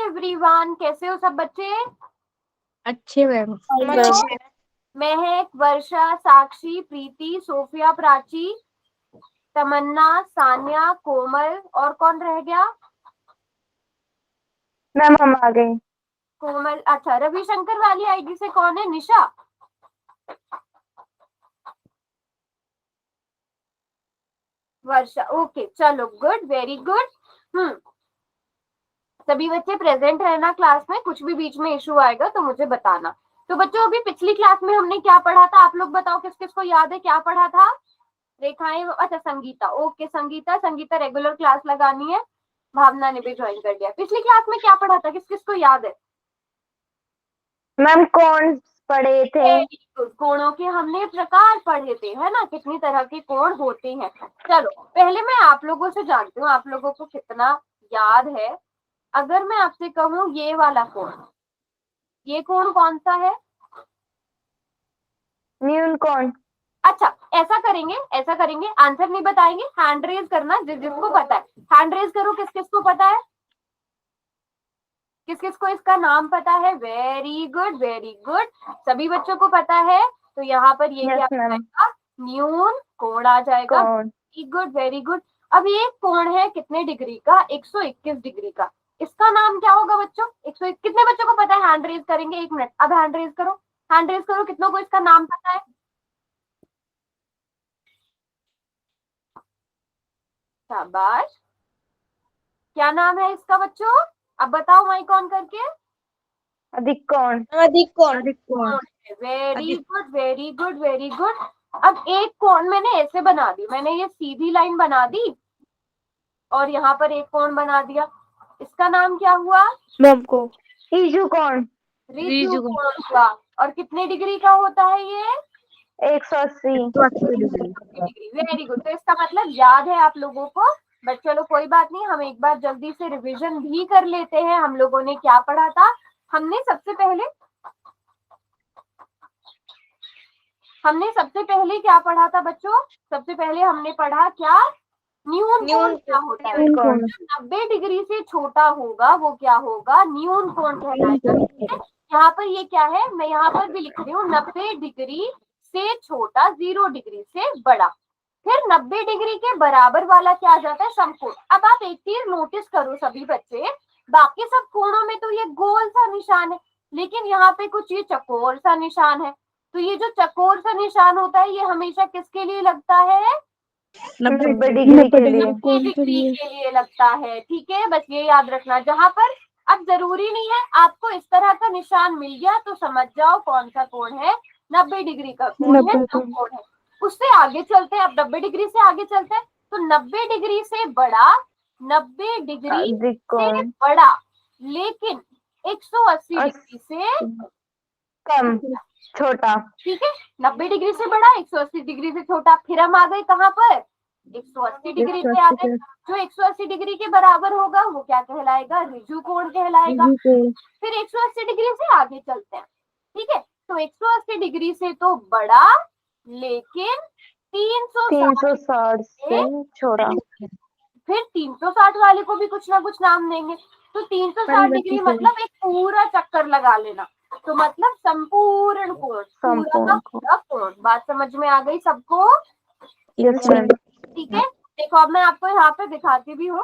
Everyone, कैसे हो सब बच्चे? अच्छे मैम। महक, वर्षा, साक्षी, प्रीति, सोफिया, प्राची, तमन्ना, सानिया, कोमल और कौन रह गया? मैम हम आ गए। कोमल, अच्छा। रविशंकर वाली आईडी से कौन है? निशा। वर्षा, ओके, चलो, गुड, वेरी गुड। सभी बच्चे प्रेजेंट रहना क्लास में। कुछ भी बीच में इशू आएगा तो मुझे बताना। तो बच्चों, अभी पिछली क्लास में हमने क्या पढ़ा था? आप लोग बताओ, किस किस को याद है क्या पढ़ा था? रेखाएं, अच्छा, Sangeeta, okay, Sangeeta regular class लगानी है। भावना ने भी ज्वाइन कर लिया। पिछली क्लास में क्या पढ़ा था? किस किस को याद है? मैम कौन पढ़े थे? कोणों के हमने प्रकार पढ़े थे, है ना? कितनी तरह के कोण होते हैं। चलो, पहले मैं आप लोगों से जानती हूँ आप लोगों को कितना याद है। अगर मैं आपसे कहूँ ये वाला कोण, ये कोण कौन सा है? न्यून कोण। अच्छा, ऐसा करेंगे, आंसर नहीं बताएंगे, हैंड रेज करना जिसको पता है। हैंड रेज करो, किस किस को पता है? किस किस को इसका नाम पता है? वेरी गुड, वेरी गुड, सभी बच्चों को पता है। तो यहाँ पर ये क्या मैम आएगा? न्यून कोण आ जाएगा। कोण। Very good, very good. अब ये कोण है कितने डिग्री का? 121 डिग्री का। इसका नाम क्या होगा बच्चों? 101। कितने बच्चों को पता है? हैंड रेज करेंगे, 1 मिनट। अब हैंड रेज करो, हैंड रेज करो, कितनों को इसका नाम पता है? शाबाश। क्या नाम है इसका बच्चों? अब बताओ माइक ऑन करके। अधिक कोण। अधिक कोण। Very good, very good, very good. अब एक कोण मैंने ऐसे बना दी, मैंने ये सीधी लाइन बना दी और यहाँ पर एक कोण बना दिया। इसका नाम क्या हुआ? मैम को ऋजु कोण। ऋजु कोण हुआ। और कितने डिग्री का होता है ये? 180 डिग्री। Very good. तो इसका मतलब याद है आप लोगों को। बट चलो कोई बात नहीं, हम एक बार जल्दी से रिवीजन भी कर लेते हैं। हम लोगों ने क्या पढ़ा था? हमने सबसे पहले क्या पढ़ा था बच्चों? सबसे पहले हमने पढ़ा क्या? न्यून कोण क्या होता है? जो 90 डिग्री से छोटा होगा वो क्या होगा? न्यून कोण कहलाएगा। यहाँ पर ये क्या है, मैं यहाँ पर भी लिख रही हूँ, 90 डिग्री से छोटा, 0 डिग्री से बड़ा। फिर 90 डिग्री के बराबर वाला क्या आ जाता है? समकोण। अब आप एक चीज नोटिस करो सभी बच्चे, बाकी सब कोणों में तो ये गोल सा निशान है, लेकिन यहाँ पे कुछ ये चकोर सा निशान है। तो ये जो चकोर सा निशान होता है ये हमेशा किसके लिए लगता है? 90 डिग्री के लिए। 90 डिग्री के लिए लगता है। ठीक है, बस ये याद रखना। जहां पर, अब जरूरी नहीं है आपको इस तरह का निशान मिल गया तो समझ जाओ कौन सा कोण है, 90 डिग्री का कोण है, समकोण है। उससे आगे चलते हैं, अब 90 डिग्री से आगे चलते हैं। तो 90 डिग्री से बड़ा, 90 डिग्री अधिक से कोण। बड़ा, लेकिन 180 डिग्री से कम, छोटा। ठीक है, 90 डिग्री से बड़ा, 180 डिग्री से छोटा। फिर हम आ गए कहाँ पर? 180 डिग्री पे आ गए। जो 180 डिग्री के बराबर होगा वो क्या कहलाएगा? ऋजु कोण कहलाएगा। फिर 180 डिग्री से आगे चलते हैं। ठीक है, तो 180 डिग्री से तो बड़ा, लेकिन 360 से छोटा। फिर 360 वाले को भी कुछ ना कुछ नाम देंगे। तो 360 डिग्री मतलब एक पूरा चक्कर लगा लेना। तो मतलब संपूर्ण कोण, पूरा का पूरा कोण। बात समझ में आ गई सबको? Yes ma'am. ठीक है, देखो अब मैं आपको यहाँ पे दिखाती भी हूँ।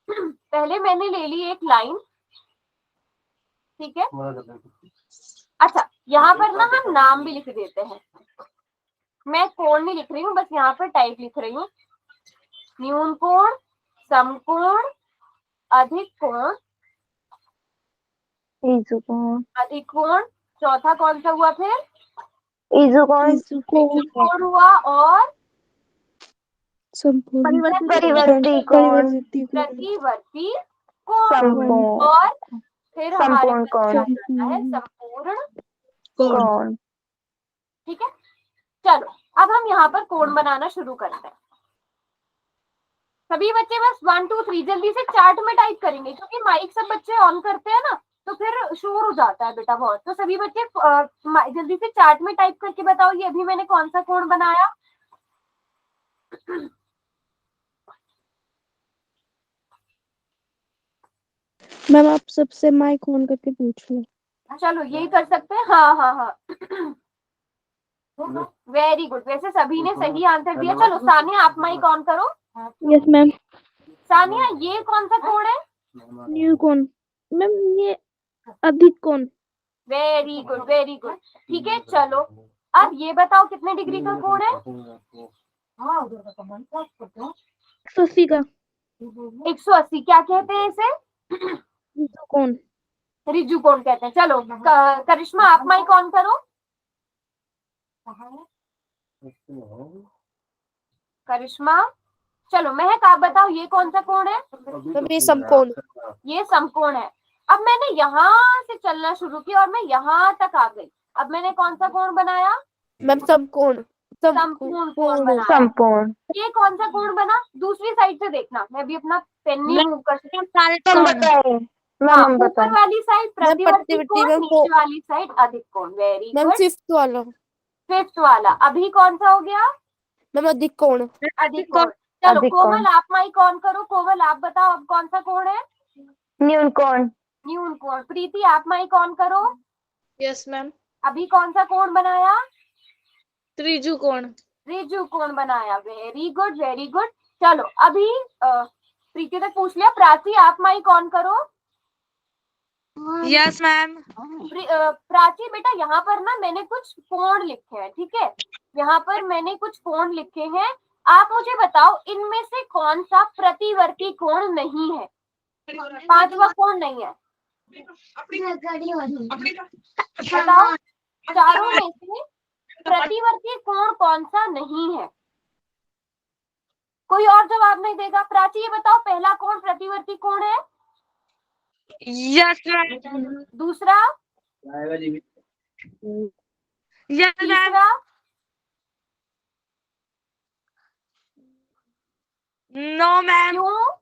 पहले मैंने ले ली एक लाइन, ठीक है। अच्छा, यहाँ पर ना हम नाम भी लिख देते हैं। मैं कोण नहीं लिख रही हूँ, बस यहाँ पर टाइप लिख रही हूँ। न्यून कोण, समकोण, अधिक कोण, ऋजु कोण। अधिक कोण, चौथा कौन सा हुआ फिर? ऋजु कोण। कोण हुआ, और परिवर्ती कोण। प्रतिवर्ती कोण, समकोण। और फिर हमारे संपूर्ण पास कोण। आ जाता है संपूर्ण। कोण। ठीक है, चलो अब हम यहाँ पर कोण बनाना शुरू करते हैं। सभी बच्चे बस 1 2 3 जल्दी से चार्ट में टाइप करेंगे, क्योंकि माइक सब बच्चे ऑन करते हैं ना, तो फिर शोर हो जाता है बेटा बहुत। तो सभी बच्चे जल्दी से चार्ट में टाइप करके बताओ ये अभी मैंने कौन सा कोण बनाया। मैम आप सबसे माइक ऑन करके पूछ लो। चलो यही कर सकते हैं। हाँ हाँ हाँ, वेरी गुड। वैसे सभी ने सही आंसर दिया। चलो सानिया आप माइक ऑन करो। Yes ma'am. सानिया ये कौन सा कोड है? न्यू कौन मैम? ये अधिक कौन? Very good very good. ठीक है, चलो अब ये बताओ कितने डिग्री का कोड है? 180 का। 180। क्या कहते हैं इसे? ऋतु कौन? रिजू कोण कहते हैं। चलो करिश्मा आप माइक ऑन करो। करिश्मा, चलो महक आप बताओ ये कौन सा कोण है? ये समकोण। ये समकोण है। अब मैंने यहाँ से चलना शुरू किया और मैं यहाँ तक आ गई। अब मैंने कौन सा कोण बनाया? मैम समकोण। संपूर्ण कोण बनाया। संपूर्ण। ये कौन सा कोण बना? दूसरी साइड से देखना, मैं भी अपना पेन नहीं मूव कर सकती। हम बताए हाँ, मैम, हम ऊपर बताए। वाली साइड प्रतिवर्ती कोण, मैम नीचे वाली साइड अधिक कोण। Very ma'am good. फिफ्थ वाला। फिफ्थ वाला अभी कौन सा हो गया? मैम अधिक कौन? अधिक कोण। चलो अधिक कोमल कोण। आप माइक ऑन करो। कोमल आप बताओ अब कौन सा कोण है? न्यून कोण। न्यून कोण। प्रीति आप माइक ऑन करो। Yes ma'am. अभी कौन सा कोण बनाया? त्रिजु कोण। रिजु कोण बनाया। Very good very good. चलो अभी प्रीति ने पूछ लिया। प्राची आप माइक ऑन करो। Yes ma'am. प्राची बेटा यहाँ पर ना मैंने कुछ कोण लिखे हैं, ठीक है? यहाँ पर मैंने कुछ कोण लिखे हैं। आप मुझे बताओ इनमें से कौन सा प्रतिवर्ती कोण नहीं है? पांचवा कोण नहीं है, बताओ। चारों में से प्रतिवर्ती कोण कौन सा नहीं है? कोई और जवाब नहीं देगा। प्राची ये बताओ पहला कोण प्रतिवर्ती कोण है? Yes ma'am. दूसरा? Yes ma'am. तीसरा? No ma'am. क्यों?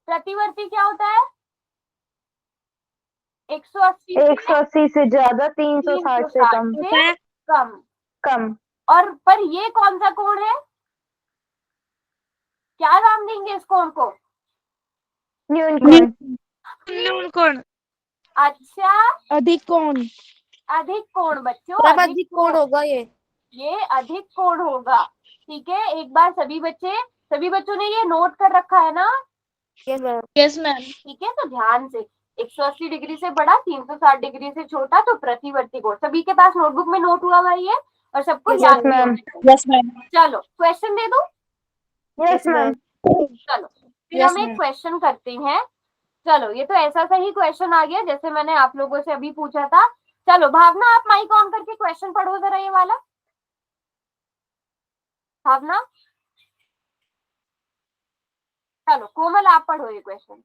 प्रतिवर्ती क्या होता है? 180 180 से ज्यादा, 360 से कम। से कम। कम। और पर ये कौन सा कोण है? क्या नाम देंगे इस कोण को? न्यून कोण। न्यून कोण। अच्छा, अधिक कौन? अधिक कोण बच्चों। मैम अधिक कौन होगा ये अधिक कोण होगा। ठीक है, एक बार सभी बच्चों ने ये नोट कर रखा है ना? Yes ma'am. ठीक है, तो ध्यान से 180 डिग्री से बड़ा, 360 डिग्री से छोटा, तो प्रतिवर्ती कोण। सभी के पास नोटबुक में नोट हुआ है ये, और सबको याद भी मैम। Yes ma'am. चलो क्वेश्चन दे दूं? Yes ma'am. चलो फिर हम एक क्वेश्चन करते हैं। चलो ये तो ऐसा सा ही क्वेश्चन आ गया जैसे मैंने आप लोगों से अभी पूछा था। चलो भावना आप माइक ऑन करके क्वेश्चन पढ़ो जरा ये वाला। भावना। चलो कोमल आप पढ़ो ये क्वेश्चन।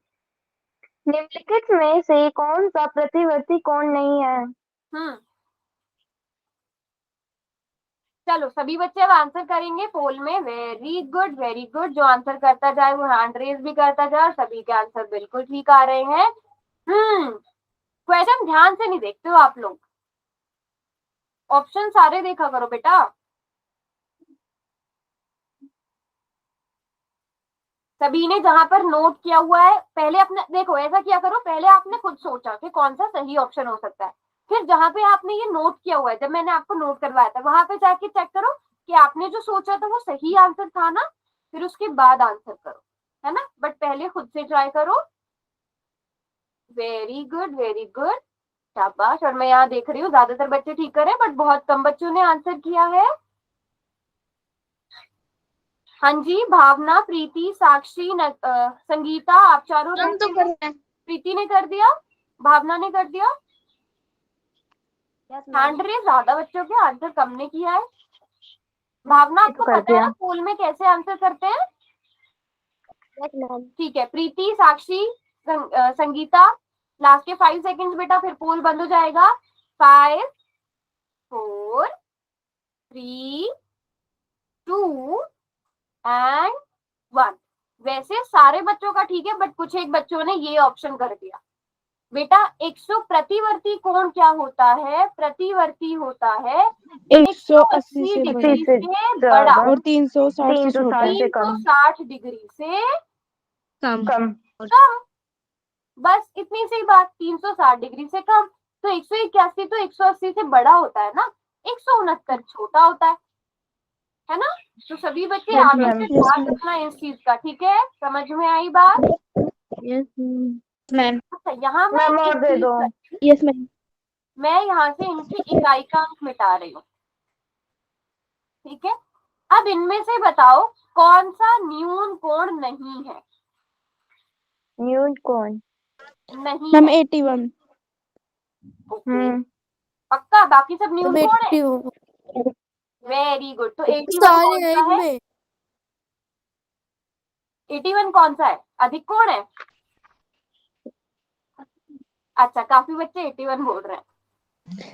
निम्नलिखित में से कौन सा प्रतिवर्ती कोण नहीं है? चलो सभी बच्चे अब आंसर करेंगे पोल में। Very good very good. जो आंसर करता जाए वो हैंड रेज भी करता जाए, और सभी के आंसर बिल्कुल ठीक आ रहे हैं। क्वेश्चन ध्यान से नहीं देखते हो आप लोग। ऑप्शन सारे देखा करो बेटा। सभी ने जहां पर नोट किया हुआ है पहले अपने देखो, ऐसा किया करो, पहले आपने खुद सोचा कि कौन सा सही ऑप्शन हो सकता है, फिर जहां पे आपने ये नोट किया हुआ है, जब मैंने आपको नोट करवाया था वहां पे जाके चेक करो कि आपने जो सोचा था वो सही आंसर था ना, फिर उसके बाद आंसर करो, है ना? बट पहले खुद से ट्राई करो। वेरी गुड वेरी गुड, शाबाश। और मैं यहाँ देख रही हूँ ज्यादातर बच्चे ठीक कर रहे हैं, बट बहुत कम बच्चों ने आंसर किया है। हाँ जी, भावना, प्रीति, साक्षी, संगीता, आप चारों तो कर रहे हैं। प्रीति ने कर दिया, भावना ने कर दिया। हैंड रेज ज्यादा बच्चों के, आंसर कम ने किया है। भावना आपको पता है ना पोल में कैसे आंसर करते हैं? ठीक है, प्रीति, साक्षी, संगीता, लास्ट के 5 सेकंड्स बेटा, फिर पोल बंद हो जाएगा। 5 4 3 2 एंड 1। वैसे सारे बच्चों का ठीक है, बट कुछ एक बच्चों ने ये ऑप्शन कर दिया। बेटा 100 प्रतिवर्ती कोण क्या होता है? प्रतिवर्ती होता है 180 डिग्री से बड़ा और 360 से छोटा। 360 डिग्री से कम। कम। बस इतनी सी बात, 360 डिग्री से कम। तो 181 तो 180 से बड़ा होता है ना, 169 छोटा होता है ना। तो सभी बच्चे Yes, आगे ma'am. से Yes, ध्यान ma'am. रखना इस चीज का, ठीक है, समझ में आई बात। Yes, ma'am. अच्छा, यहाँ मैं मैम एक और दे चीज दो। Yes, ma'am. मैं यहाँ से इनकी इकाई का अंक मिटा रही हूँ, ठीक है। अब इनमें से बताओ कौन सा न्यून कोण नहीं है। न्यून कौन? नहीं Ma'am, है, 81. ओके, पक्का बाकी सब न्यून कोण है। 81. Very good. तो 81 सारे कौन हैं सा है, इनमें। 81 कौन सा है, अधिक कोण है। अच्छा, काफी बच्चे 81 बोल रहे हैं।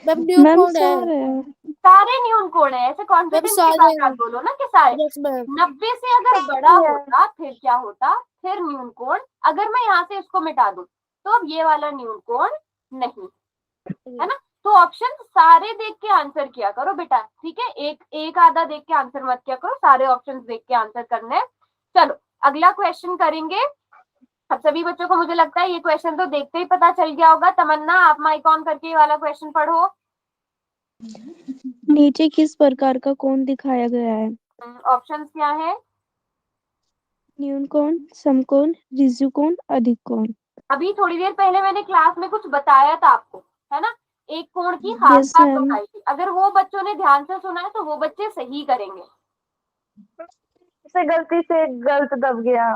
मैम न्यू कौन है? सारे न्यून कोण है, ऐसे कॉन्फिडेंस के सारे साथ आप बोलो ना कि सारे। यस मैम 90 से अगर बड़ा होता फिर क्या होता, फिर न्यून कोण। अगर मैं यहाँ से इसको मिटा दूं तो अब ये वाला न्यून कोण नहीं, है ना। तो ऑप्शन सारे देख के आंसर किया करो बेटा, ठीक है, एक एक आधा देख के आंसर मत किया करो, सारे ऑप्शंस देख के आंसर करने हैं। चलो अगला क्वेश्चन करेंगे। अब सभी बच्चों को मुझे लगता है ये क्वेश्चन तो देखते ही पता चल गया होगा। तमन्ना, आप माइक ऑन करके ये वाला क्वेश्चन पढ़ो। नीचे किस प्रकार का कोण दिखाया गया है? ऑप्शंस क्या है। न्यून कोण, समकोण, ऋजु कोण, अधिक कोण। अभी थोड़ी देर पहले मैंने क्लास में कुछ बताया था आपको, है ना, एक कोण की खास यस बात मैम। बताई थी। अगर वो बच्चों ने ध्यान से सुना है तो वो बच्चे सही करेंगे। से गलती से गलत दब गया।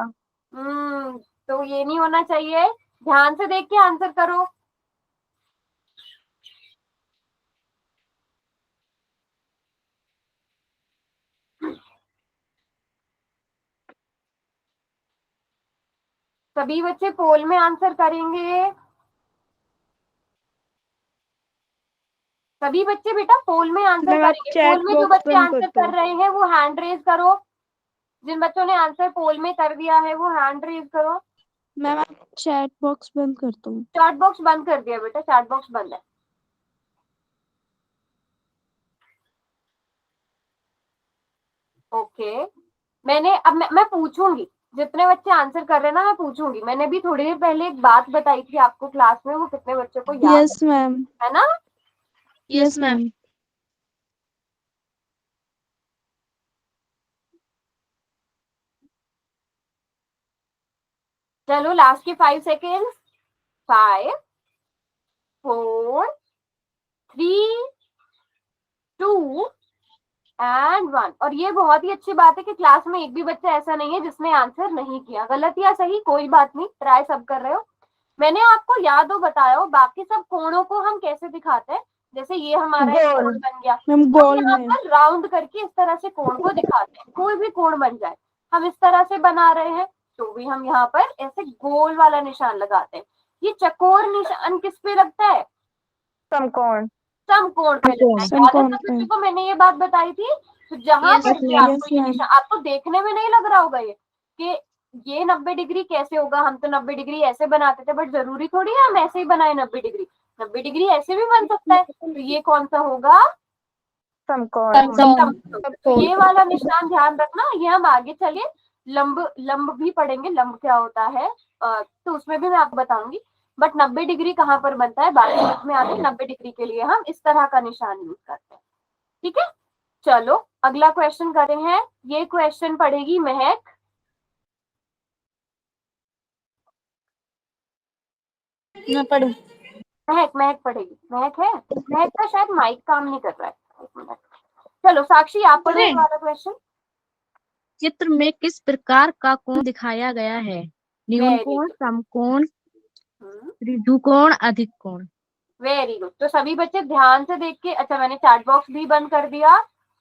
तो ये नहीं होना चाहिए, ध्यान से देख के आंसर करो। सभी बच्चे पोल में आंसर करेंगे। सभी बच्चे बेटा पोल में आंसर मैम आप करेंगे। चैट पोल में जो बॉक्स बच्चे बंद आंसर कर दो। कर रहे हैं वो हैंड रेज करो। जिन बच्चों ने आंसर पोल में कर दिया है वो हैंड रेज करो। मैम आप चैट बॉक्स बंद कर दो। चैट बॉक्स बंद कर दिया बेटा, चैट बॉक्स बंद है। ओके, मैंने अब मैं पूछूंगी, जितने बच्चे आंसर कर रहे हैं ना मैं पूछूंगी। मैंने भी थोड़ी देर पहले एक बात बताई थी आपको क्लास में, वो कितने बच्चों को याद यस मैम। है ना। Yes ma'am. चलो लास्ट के 5 सेकेंड, 5 4 3 2 एंड 1। और ये बहुत ही अच्छी बात है कि क्लास में एक भी बच्चा ऐसा नहीं है जिसने आंसर नहीं किया। गलत या सही कोई बात नहीं, ट्राई सब कर रहे हो। मैंने आपको याद हो बताया हो बाकी सब कोणों को हम कैसे दिखाते हैं। जैसे ये हमारा एक कोण बन गया, मैम हम गोल यहाँ में। पर राउंड करके इस तरह से कोण को दिखाते हैं। कोई भी कोण बन जाए हम इस तरह से बना रहे हैं तो भी हम यहाँ पर ऐसे गोल वाला निशान लगाते हैं। ये चकोर निशान किस पे लगता है, समकोण। समकोण पे लगता है। याद है समकोण सब पे। बच्चों को मैंने ये बात बताई थी। तो जहां पर भी यस आपको ये मैम। निशान, आपको देखने में नहीं लग रहा होगा ये कि ये 90 डिग्री कैसे होगा। हम तो 90 डिग्री ऐसे बनाते थे, बट जरूरी थोड़ी है हम ऐसे ही बनाए 90 डिग्री। 90 डिग्री ऐसे भी बन सकता है। तो ये कौन सा होगा, समकोण। समकोण। तो ये वाला निशान ध्यान रखना। ये हम आगे चलिए लंब लंब भी पढ़ेंगे, लंब क्या होता है तो उसमें भी मैं आपको बताऊंगी। बट 90 डिग्री कहाँ पर बनता है बाकी समझ में आते हैं। 90 डिग्री के लिए हम इस तरह का निशान यूज करते हैं, ठीक है। चलो अगला क्वेश्चन करते हैं। ये क्वेश्चन पढ़ेगी महक। मैं पढ़ूं? महक महक पढ़ेगी। महक है, महक का शायद माइक काम नहीं कर रहा है, एक मिनट। चलो साक्षी आप पढ़ो ये वाला क्वेश्चन। चित्र में किस प्रकार का कोण दिखाया गया है? न्यून कोण, समकोण, ऋजुकोण, अधिक कोण। Very good. तो सभी बच्चे ध्यान से देख के, अच्छा मैंने चैट बॉक्स भी बंद कर दिया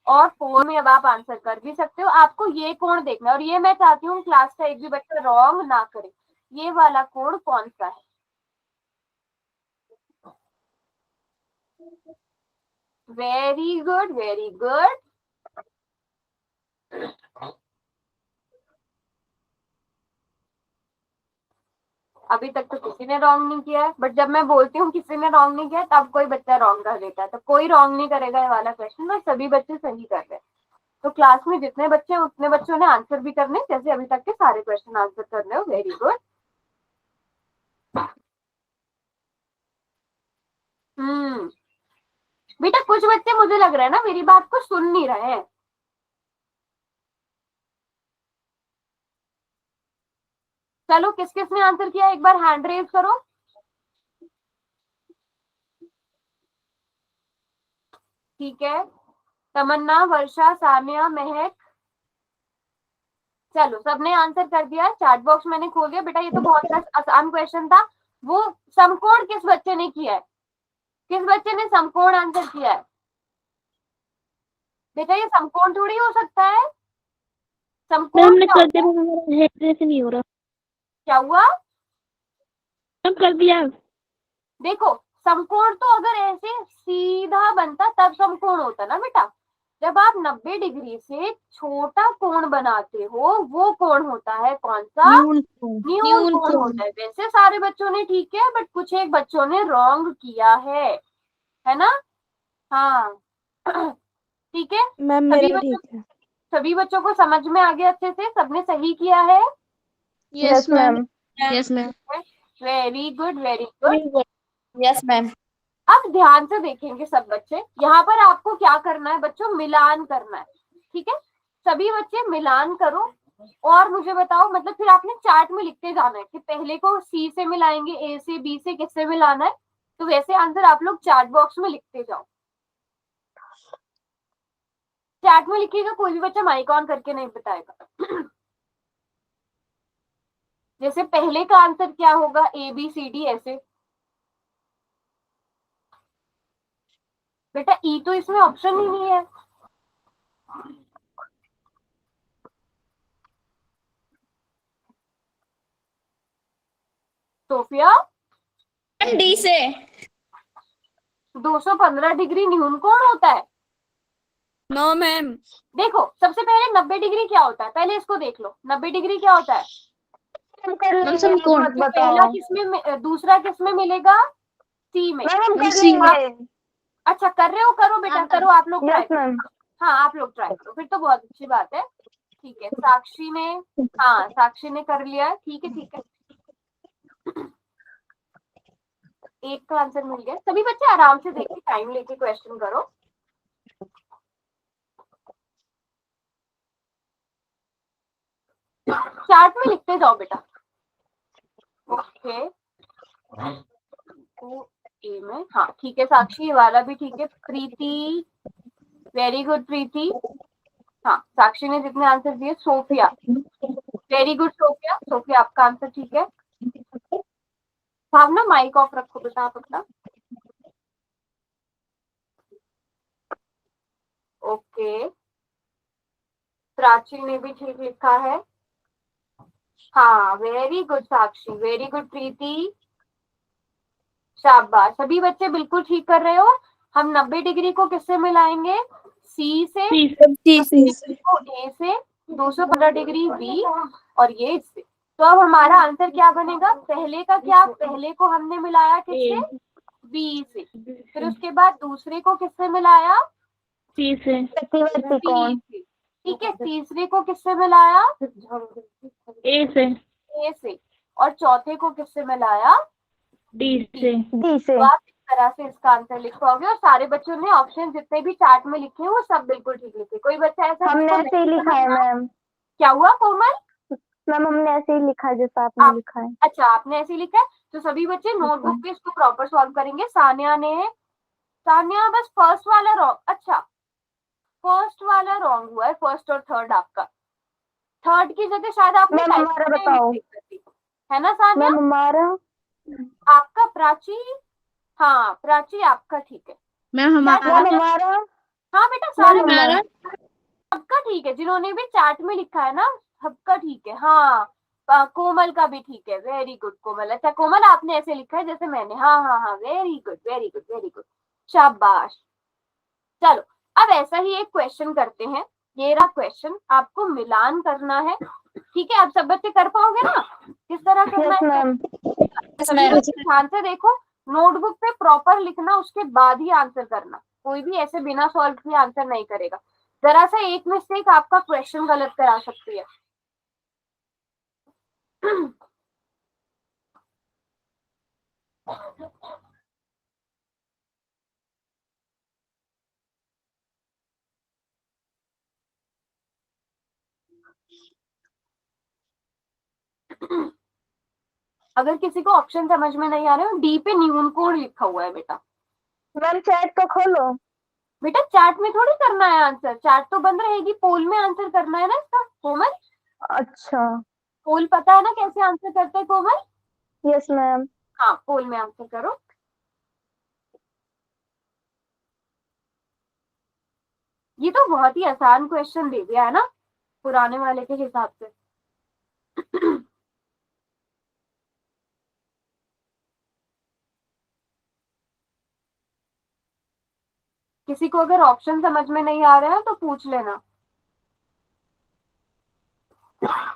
और फोन में अब आप आंसर कर भी सकते हो। आपको ये कोण देखना है और ये मैं चाहती हूँ क्लास का एक भी बच्चा रॉन्ग ना करे। ये वाला कोण कौन सा है, वेरी गुड वेरी गुड। अभी तक तो किसी ने रॉन्ग नहीं किया है, बट जब मैं बोलती हूँ किसी ने रॉन्ग नहीं किया तब कोई बच्चा रॉन्ग कर देता है। तो कोई रॉन्ग नहीं करेगा ये वाला क्वेश्चन और सभी बच्चे सही कर रहे हैं। तो क्लास में जितने बच्चे हैं उतने बच्चों ने आंसर भी करने, जैसे अभी तक के सारे क्वेश्चन आंसर कर रहे हो। Very good. बेटा कुछ बच्चे मुझे लग रहा है ना मेरी बात को सुन नहीं रहे हैं। चलो किस किसने आंसर किया एक बार हैंड रेज करो। ठीक है, तमन्ना, वर्षा, सानिया, महक, चलो सबने आंसर कर दिया। चैट बॉक्स मैंने खोल दिया। बेटा ये तो बहुत आसान क्वेश्चन था। वो समकोण किस बच्चे ने किया है? किस बच्चे ने समकोण आंसर किया है? बेटा ये समकोण थोड़ी हो सकता है। समकोण हमने क्या कर होता दिया, है? हमारा हेड से नहीं हो रहा। क्या हुआ? हम कर दिया। देखो समकोण तो अगर ऐसे सीधा बनता तब समकोण होता ना बेटा। जब आप 90 डिग्री से छोटा कोण बनाते हो वो कोण होता है कौन सा? न्यून कोण। न्यून कोण होता है। वैसे सारे बच्चों ने ठीक है, बट कुछ एक बच्चों ने रॉन्ग किया है ना? हाँ ठीक है। मैम मेरा ठीक है। सभी बच्चों को समझ में आ गया अच्छे से? सबने सही किया है? Yes ma'am. Yes ma'am. Very good, very good. Yes ma'am. अब ध्यान से देखेंगे सब बच्चे। यहाँ पर आपको क्या करना है बच्चों? मिलान करना है। ठीक है, सभी बच्चे मिलान करो और मुझे बताओ, मतलब फिर आपने चार्ट में लिखते जाना है कि पहले को सी से मिलाएंगे, ए से, बी से, किससे मिलाना है। तो वैसे आंसर आप लोग चार्ट बॉक्स में लिखते जाओ। चैट में लिखिएगा, कोई भी बच्चा माइक ऑन करके नहीं बताएगा। जैसे पहले का आंसर क्या होगा? ए बी सी डी ऐसे। बेटा ई तो इसमें ऑप्शन ही नहीं है। सोफिया, डी से। 215 डिग्री न्यून कोण होता है? No ma'am. देखो सबसे पहले 90 डिग्री क्या होता है, पहले इसको देख लो। 90 डिग्री क्या होता है? हम कर लेंगे, समकोण। मत तो पहला बताओ। किसमें, दूसरा किसमें मिलेगा? सी में। मैम हम कर सी में। लेंगे। अच्छा कर रहे हो? करो बेटा करो, आप लोग ट्राई यस करो। मैम। हाँ आप लोग ट्राई करो, फिर तो बहुत अच्छी बात है। ठीक है, साक्षी ने, हाँ साक्षी ने कर लिया है। ठीक है ठीक है, एक का आंसर मिल गया। सभी बच्चे आराम से देखिए, टाइम लेके क्वेश्चन करो। चार्ट में लिखते जाओ बेटा। ओके, ए में, हाँ ठीक है साक्षी, ये वाला भी ठीक है। Preeti, very good Preeti. हाँ साक्षी ने जितने आंसर दिए। Sophia, very good Sophia. Sophia आपका आंसर ठीक है। भावना माइक ऑफ रखो बेटा आप अपना। ओके, प्राची ने भी ठीक लिखा है। हाँ वेरी गुड साक्षी, वेरी गुड प्रीति, शाबाश। सभी बच्चे बिल्कुल ठीक कर रहे हो। हम 90 डिग्री को किससे मिलाएंगे? सी से, को ए से, 215 डिग्री बी, और ये इससे। तो अब हमारा आंसर क्या बनेगा? पहले का क्या? पहले को हमने मिलाया किससे? बी से। फिर उसके बाद दूसरे को किससे मिलाया? सी से। प्रतिवर्ती बी कौन? से। ठीक है, तीसरे को किससे मिलाया? ए से। ए से। और चौथे को किससे मिलाया? डी से। डी से। तो आप इस तरह से इसका आंसर लिख पाओगे। और सारे बच्चों ने ऑप्शन जितने भी चार्ट में लिखे हैं वो सब बिल्कुल ठीक लिखे। कोई बच्चा ऐसा हमने जिसको ऐसे ही नहीं लिखा है समझ में? मैम। क्या हुआ कोमल? मैम हमने ऐसे ही लिखा है जैसा आपने आप, लिखा है। अच्छा आपने ऐसे ही लिखा है। तो सभी बच्चे नोटबुक पे इसको प्रॉपर सॉल्व करेंगे। सानिया ने, सानिया बस फर्स्ट वाला रॉन्ग। अच्छा फर्स्ट वाला रॉन्ग हुआ है, फर्स्ट और थर्ड आपका। थर्ड की जगह शायद आपने मैम टाइप हमारा करने बताओ। मिस्टेक कर दी है ना सानिया? मैम हमारा। आपका प्राची, हाँ प्राची आपका ठीक है। मैम मैम हमारा। हमारा। हाँ बेटा मैम सारे हमारा। सबका ठीक है, जिन्होंने भी चार्ट में लिखा है ना सबका ठीक है। हाँ कोमल का भी ठीक है। वेरी गुड कोमल। अच्छा कोमल आपने ऐसे लिखा है जैसे मैंने। हाँ हाँ हाँ, very good very good very good, शाबाश। चलो अब ऐसा ही एक क्वेश्चन करते हैं। ये रहा क्वेश्चन, आपको मिलान करना है। ठीक है, आप सब बच्चे कर पाओगे ना? किस तरह करना यस है? मैम। सभी बच्चे ध्यान से देखो, नोटबुक पे प्रॉपर लिखना, उसके बाद ही आंसर करना। कोई भी ऐसे बिना सॉल्व किए आंसर नहीं करेगा। जरा सा एक मिस्टेक आपका क्वेश्चन गलत करा सकती है। अगर किसी को ऑप्शन समझ में नहीं आ रहे हो, डी पे न्यून कोण लिखा हुआ है बेटा। मैम चैट तो खोलो। बेटा चैट में थोड़ी करना है आंसर, चैट तो बंद रहेगी, पोल में आंसर करना है ना इसका। कोमल, अच्छा। पोल पता है ना कैसे आंसर करते हैं कोमल? Yes ma'am. हाँ, पोल में आंसर करो। ये तो बहुत ही आसान क्वेश्चन दे दिया है ना पुराने वाले के हिसाब से। किसी को अगर ऑप्शन समझ में नहीं आ रहा है तो पूछ लेना।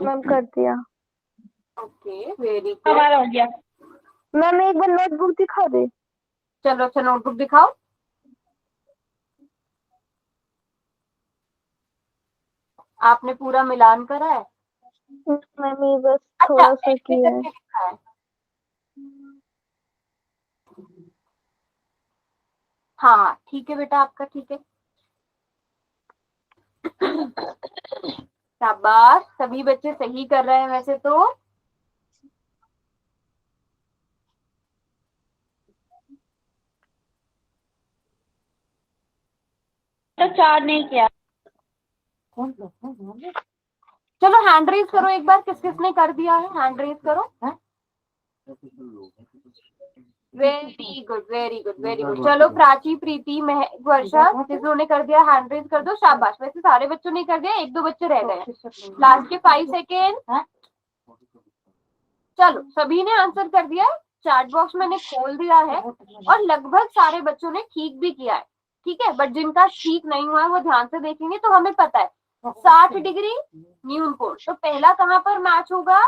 मैम कर दिया। Okay, very good. हमारा हो गया। मैम एक बार नोटबुक दिखा दे। चलो अच्छा, नोटबुक दिखाओ। आपने पूरा मिलान करा है? मैम ये बस अच्छा, थोड़ा सा ऐसे किया है। करके लिखा है। हाँ ठीक है बेटा, आपका ठीक है। शाबाश, सभी बच्चे सही कर रहे हैं वैसे तो। तो 4 नहीं किया। चलो हैंड रेज करो एक बार, किस किसने कर दिया है, हैंड रेज करो। Very good, very good, very good. चलो प्राची, प्रीति, वर्षा, जिन्होंने कर दिया हैंड रेज कर दो, शाबाश। वैसे सारे बच्चों ने कर दिया, एक दो बच्चे रह गए। लास्ट के 5 सेकेंड। चलो सभी ने आंसर कर दिया है, चैट बॉक्स मैंने खोल दिया है और लगभग सारे बच्चों ने ठीक भी किया है। ठीक है, बट जिनका ठीक नहीं हुआ है वो ध्यान से देखेंगे तो हमें पता है 60 डिग्री न्यून कोण। तो पहला कहाँ पर मैच होगा?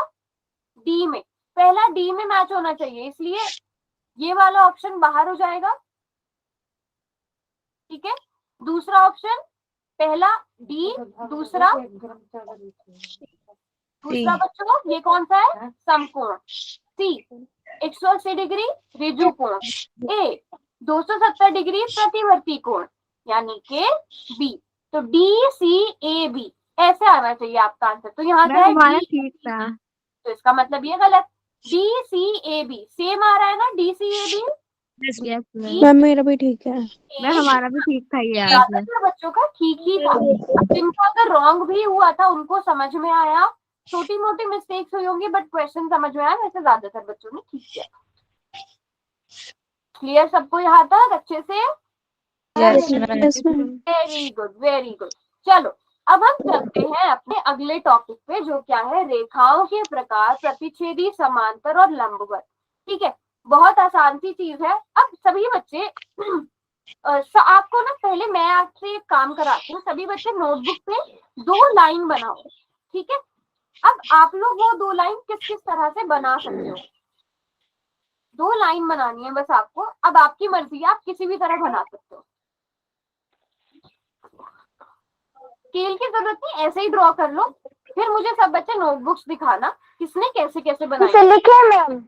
डी में। पहला डी में मैच होना चाहिए, इसलिए ये वाला ऑप्शन बाहर हो जाएगा। ठीक है, दूसरा ऑप्शन, पहला डी, दूसरा बच्चों ये कौन सा है? समकोण। सी 180 डिग्री ऋजु कोण। ए 270 डिग्री प्रतिवर्ती कोण, यानी कि बी। तो डी सी ए बी ऐसे आना चाहिए आपका आंसर। तो यहाँ से हमारा डी, ठीक था। तो इसका मतलब ये गलत। D C A B same आ रहा है ना, D C A B. Yes yes ma'am. Ma'am मेरा भी ठीक है। मैम हमारा भी ठीक था ये आंसर। ज्यादातर बच्चों का ठीक ही था। जिनका अगर रॉन्ग भी हुआ था उनको समझ में आया, छोटी मोटी मिस्टेक्स हुई होंगी बट क्वेश्चन समझ में आया। वैसे ज्यादातर बच्चों ने ठीक किया। क्लियर सबको यहाँ तक अच्छे से? Yes yes ma'am. Very good, very good. चलो अब हम चलते हैं अपने अगले टॉपिक पे, जो क्या है? रेखाओं के प्रकार, प्रतिच्छेदी, समांतर और लंबवत। ठीक है, बहुत आसान सी चीज है। अब सभी बच्चे आपको ना, पहले मैं आपसे एक काम कराती हूँ। सभी बच्चे नोटबुक पे 2 लाइन बनाओ। ठीक है, अब आप लोग वो 2 लाइन किस किस तरह से बना सकते हो? 2 लाइन बनानी है बस आपको। अब आपकी मर्जी है, आप किसी भी तरह बना सकते हो। स्केल की जरूरत नहीं, ऐसे ही ड्रॉ कर लो। फिर मुझे सब बच्चे नोटबुक्स दिखाना किसने कैसे कैसे बनाई। इसे लिखे मैम,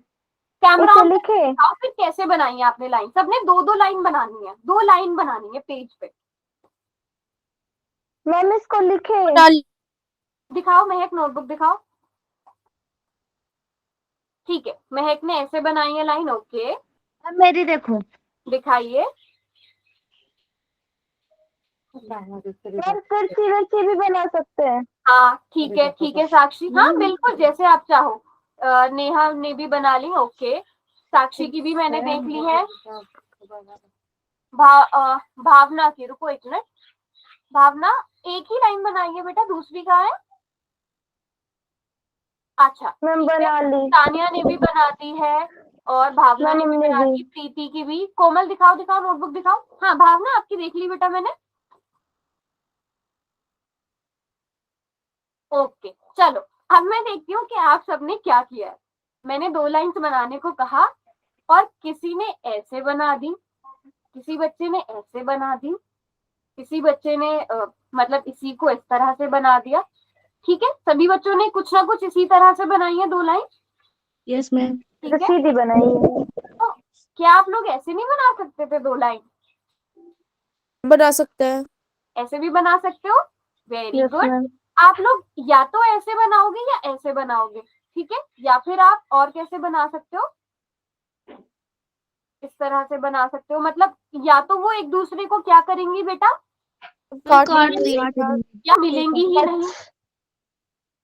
कैमरा इसे ऑन लिखे। करके दिखाओ फिर कैसे बनाई है आपने लाइन। सबने 2 लाइन बनानी है, 2 लाइन बनानी है पेज पे। मैम इसको लिखे। दिखाओ महक, नोटबुक दिखाओ। ठीक है, महक ने ऐसे बनाई है लाइन। ओके, अब मेरी देखो। दिखाइए। मैम तिरछी वर्ची भी बना सकते हैं। हाँ ठीक है, ठीक है साक्षी, हाँ बिल्कुल जैसे आप चाहो। नेहा ने भी बना ली। ओके, साक्षी की भी मैंने देख ली है। भावना की, रुको एक मिनट। भावना एक ही लाइन बनाई है बेटा, दूसरी कहाँ है? अच्छा, मैम बना ली। तानिया ने भी बना दी है और भावना ने भी मैम, बना हमने दी, प्रीति की भी। कोमल दिखाओ, दिखाओ नोटबुक दिखाओ। हाँ भावना आपकी देख ली बेटा मैंने। ओके, चलो अब मैं देखती हूँ कि आप सबने क्या किया है। मैंने 2 लाइन्स बनाने को कहा और किसी ने ऐसे बना दी, किसी बच्चे ने ऐसे बना दी, किसी बच्चे ने मतलब इसी को इस तरह से बना दिया। ठीक है, सभी बच्चों ने कुछ ना कुछ इसी तरह से बनाई है 2 लाइन। Yes ma'am. ठीक है, सीधी बनाई है। तो क्या आप लोग ऐसे नहीं बना सकते थे 2 लाइन? बना सकते हैं। ऐसे भी बना सकते हो। Very yes good. मैम। आप लोग या तो ऐसे बनाओगे या ऐसे बनाओगे, ठीक है, या फिर आप और कैसे बना सकते हो, इस तरह से बना सकते हो। मतलब या तो वो एक दूसरे को क्या करेंगी बेटा, काट या मिलेंगी ही नहीं,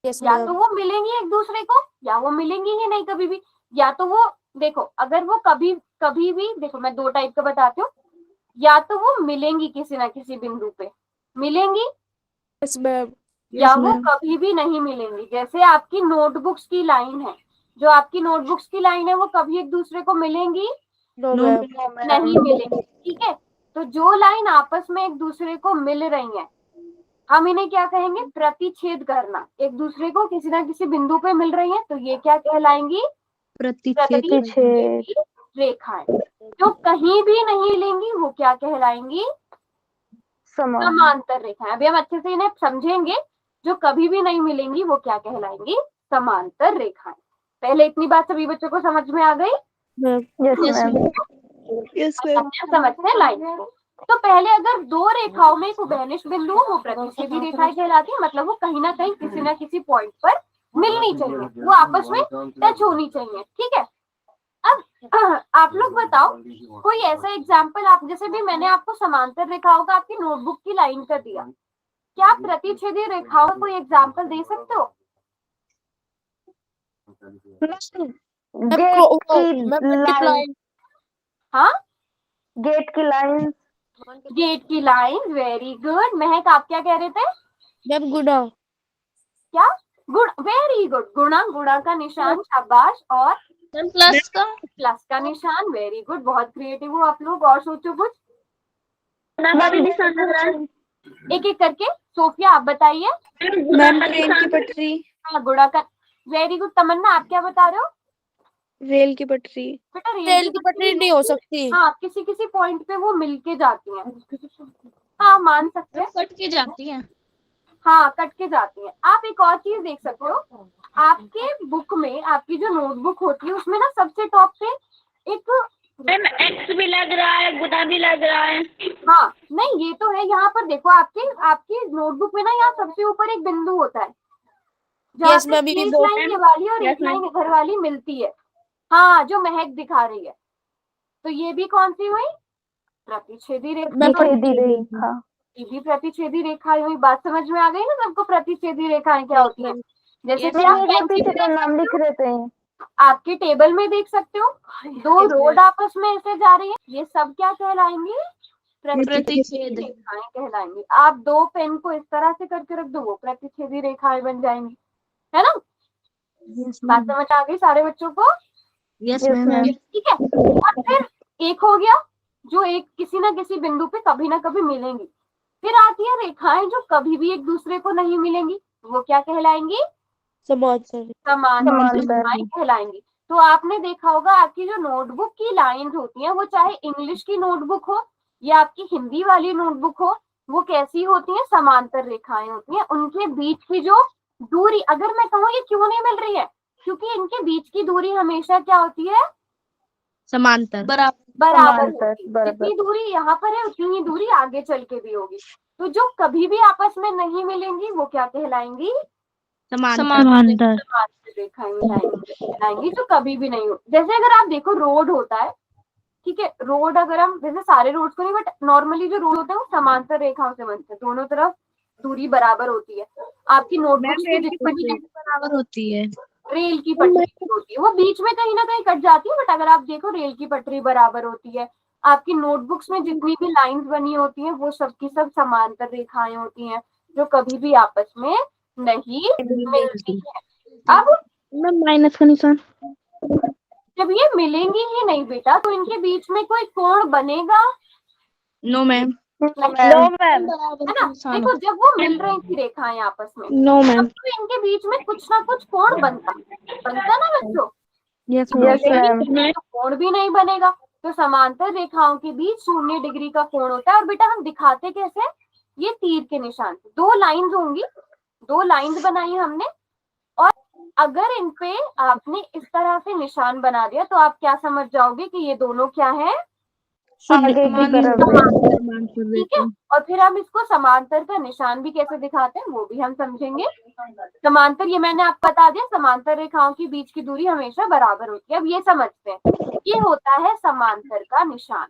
यस या तो वो मिलेंगी एक दूसरे को या वो मिलेंगी ही नहीं कभी भी। या तो वो देखो, अगर वो कभी कभी भी, देखो मैं दो टाइप का बताती हूँ, या तो वो मिलेंगी किसी ना किसी बिंदु पे, मिलेंगी, या वो कभी भी नहीं मिलेंगी। जैसे आपकी नोटबुक्स की लाइन है, जो आपकी नोटबुक्स की लाइन है वो कभी एक दूसरे को मिलेंगी नहीं मिलेंगी, ठीक है। तो जो लाइन आपस में एक दूसरे को मिल रही है, हम इन्हें क्या कहेंगे, प्रतिच्छेद करना, एक दूसरे को किसी ना किसी बिंदु पे मिल रही है, तो ये क्या कहलाएंगी, प्रतिच्छेदी रेखाएं। जो कहीं भी नहीं मिलेंगी वो क्या कहलाएंगी, समांतर रेखाएं। अभी हम अच्छे से इन्हें समझेंगे, जो कभी भी नहीं मिलेंगी वो क्या कहलाएंगी, समांतर रेखाएं। पहले इतनी बात सभी बच्चों को समझ में आ गई? समझते हैं लाइन को। तो पहले अगर दो रेखाओं में एक उभयनिष्ठ बिंदु हो, वो प्रतिच्छेदी रेखाएं कहलाती है। मतलब वो कहीं ना कहीं किसी ना किसी पॉइंट पर मिलनी चाहिए, वो आपस में टच होनी चाहिए, ठीक है। अब आप लोग बताओ कोई ऐसा एग्जाम्पल, आप जैसे भी मैंने आपको समांतर रेखाओं का आपकी नोटबुक की लाइन कर दिया, क्या आप प्रतिच्छेदी रेखाओं का कोई एग्जाम्पल दे सकते हो? हाँ, गेट की लाइन, गेट की लाइन, वेरी गुड। महक आप क्या कह रहे थे? गुड़ा क्या? गुण, वेरी गुड, गुणा, गुणा का निशान, शाबाश। और प्लस का प्लस का निशान, वेरी गुड, बहुत क्रिएटिव हो आप लोग। और सोचो कुछ, एक एक करके। सोफिया आप बताइए। मैम ट्रेन की पटरी, हाँ, गुणा का, वेरी गुड। तमन्ना आप क्या बता रहे हो? रेल की पटरी। बेटा रेल की पटरी नहीं हो सकती। हाँ, किसी किसी पॉइंट पे वो मिलके जाती हैं, हाँ मान सकते हैं, कट के जाती है। हाँ कट के जाती हैं। आप एक और चीज देख सकते हो, आपके बुक में, आपकी जो नोटबुक होती है उसमें ना सबसे टॉप पे एक एक्स भी लग रहा है, गुदा भी लग रहा है। हाँ नहीं, ये तो है, यहाँ पर देखो आपके आपकी नोटबुक में ना यहाँ सबसे ऊपर एक बिंदु होता है, जहाँ पे एक लाइन ये वाली और एक लाइन इधर वाली मिलती है, हाँ, जो महक दिखा रही है। तो ये भी कौन सी हुई, प्रतिच्छेदी रेखा। ये भी प्रतिच्छेदी रेखा हुई। बात समझ में आ गई ना सबको, प्रतिच्छेदी रेखाएं क्या होती हैं? जैसे कि आप पीछे तो नाम लिख रहे थे, आपके टेबल में देख सकते हो, दो रोड आपस में ऐसे जा रही है, ये सब क्या कहलाएंगी, प्रतिच्छेदी रेखाएं कहलाएंगी। आप दो पेन को इस तरह से करके रख दो, वो प्रतिच्छेदी रेखाएं बन जाएंगी, है ना। बात समझ आ गई सारे बच्चों को? Yes ma'am. ठीक है। और फिर एक हो गया जो एक किसी ना किसी बिंदु पे कभी ना कभी मिलेंगी। फिर आती है रेखाएं जो कभी भी एक दूसरे को नहीं मिलेंगी, वो क्या कहलाएंगी, समांतर रेखाएं कहलाएंगी। तो आपने देखा होगा आपकी जो नोटबुक की लाइंस होती हैं, वो चाहे इंग्लिश की नोटबुक हो या आपकी हिंदी वाली नोटबुक हो, वो कैसी होती हैं, समांतर रेखाएं होती हैं। उनके बीच की जो दूरी, अगर मैं कहूँ ये क्यों नहीं मिल रही है, क्योंकि इनके बीच की दूरी हमेशा क्या होती है, समांतर, बराबर होती है। जितनी दूरी यहाँ पर है उतनी ही दूरी आगे चल के भी होगी। तो जो कभी भी आपस में नहीं मिलेंगी वो क्या कहलाएंगी, समांतर। रेखाएं कहलाएंगी, जो कभी भी नहीं हो। जैसे अगर आप देखो रोड होता है, ठीक है, रोड अगर हम, जैसे सारे रोड को नहीं बट नॉर्मली जो रोड होते हैं वो समांतर रेखाओं से बनते हैं, दोनों तरफ दूरी बराबर होती है। आपकी नोटबुक की जितनी भी बराबर होती है, रेल की पटरी होती है, वो बीच में कहीं ना कहीं कट जाती है, बट अगर आप देखो रेल की पटरी बराबर होती है। आपकी नोटबुक्स में जितनी भी लाइंस बनी होती हैं वो सबकी सब समांतर रेखाएं होती हैं, जो कभी भी आपस में नहीं मिलती है। अब माइनस का निशान, जब ये मिलेंगी ही नहीं बेटा, तो इनके बीच में कोई कोण बनेगा, नो मैम, है ना। देखो जब वो मिल रही थी रेखाएं आपस में, नो मैम, तो इनके बीच में कुछ ना कुछ कोण बनता ना बच्चों, यस तो कोण भी नहीं बनेगा। तो समांतर रेखाओं के बीच 0 डिग्री का कोण होता है। और बेटा हम दिखाते कैसे, ये तीर के निशान, दो लाइंस होंगी, दो लाइंस बनाई हमने, और अगर इन पे आपने इस तरह से निशान बना दिया तो आप क्या समझ जाओगे कि ये दोनों क्या है, आगे की तरफ है। ठीक है, और फिर हम इसको समांतर का निशान भी कैसे दिखाते हैं वो भी हम समझेंगे। समांतर, ये मैंने आपको बता दिया, समांतर रेखाओं के बीच की दूरी हमेशा बराबर होती है। अब ये समझते हैं, ये होता है समांतर का निशान।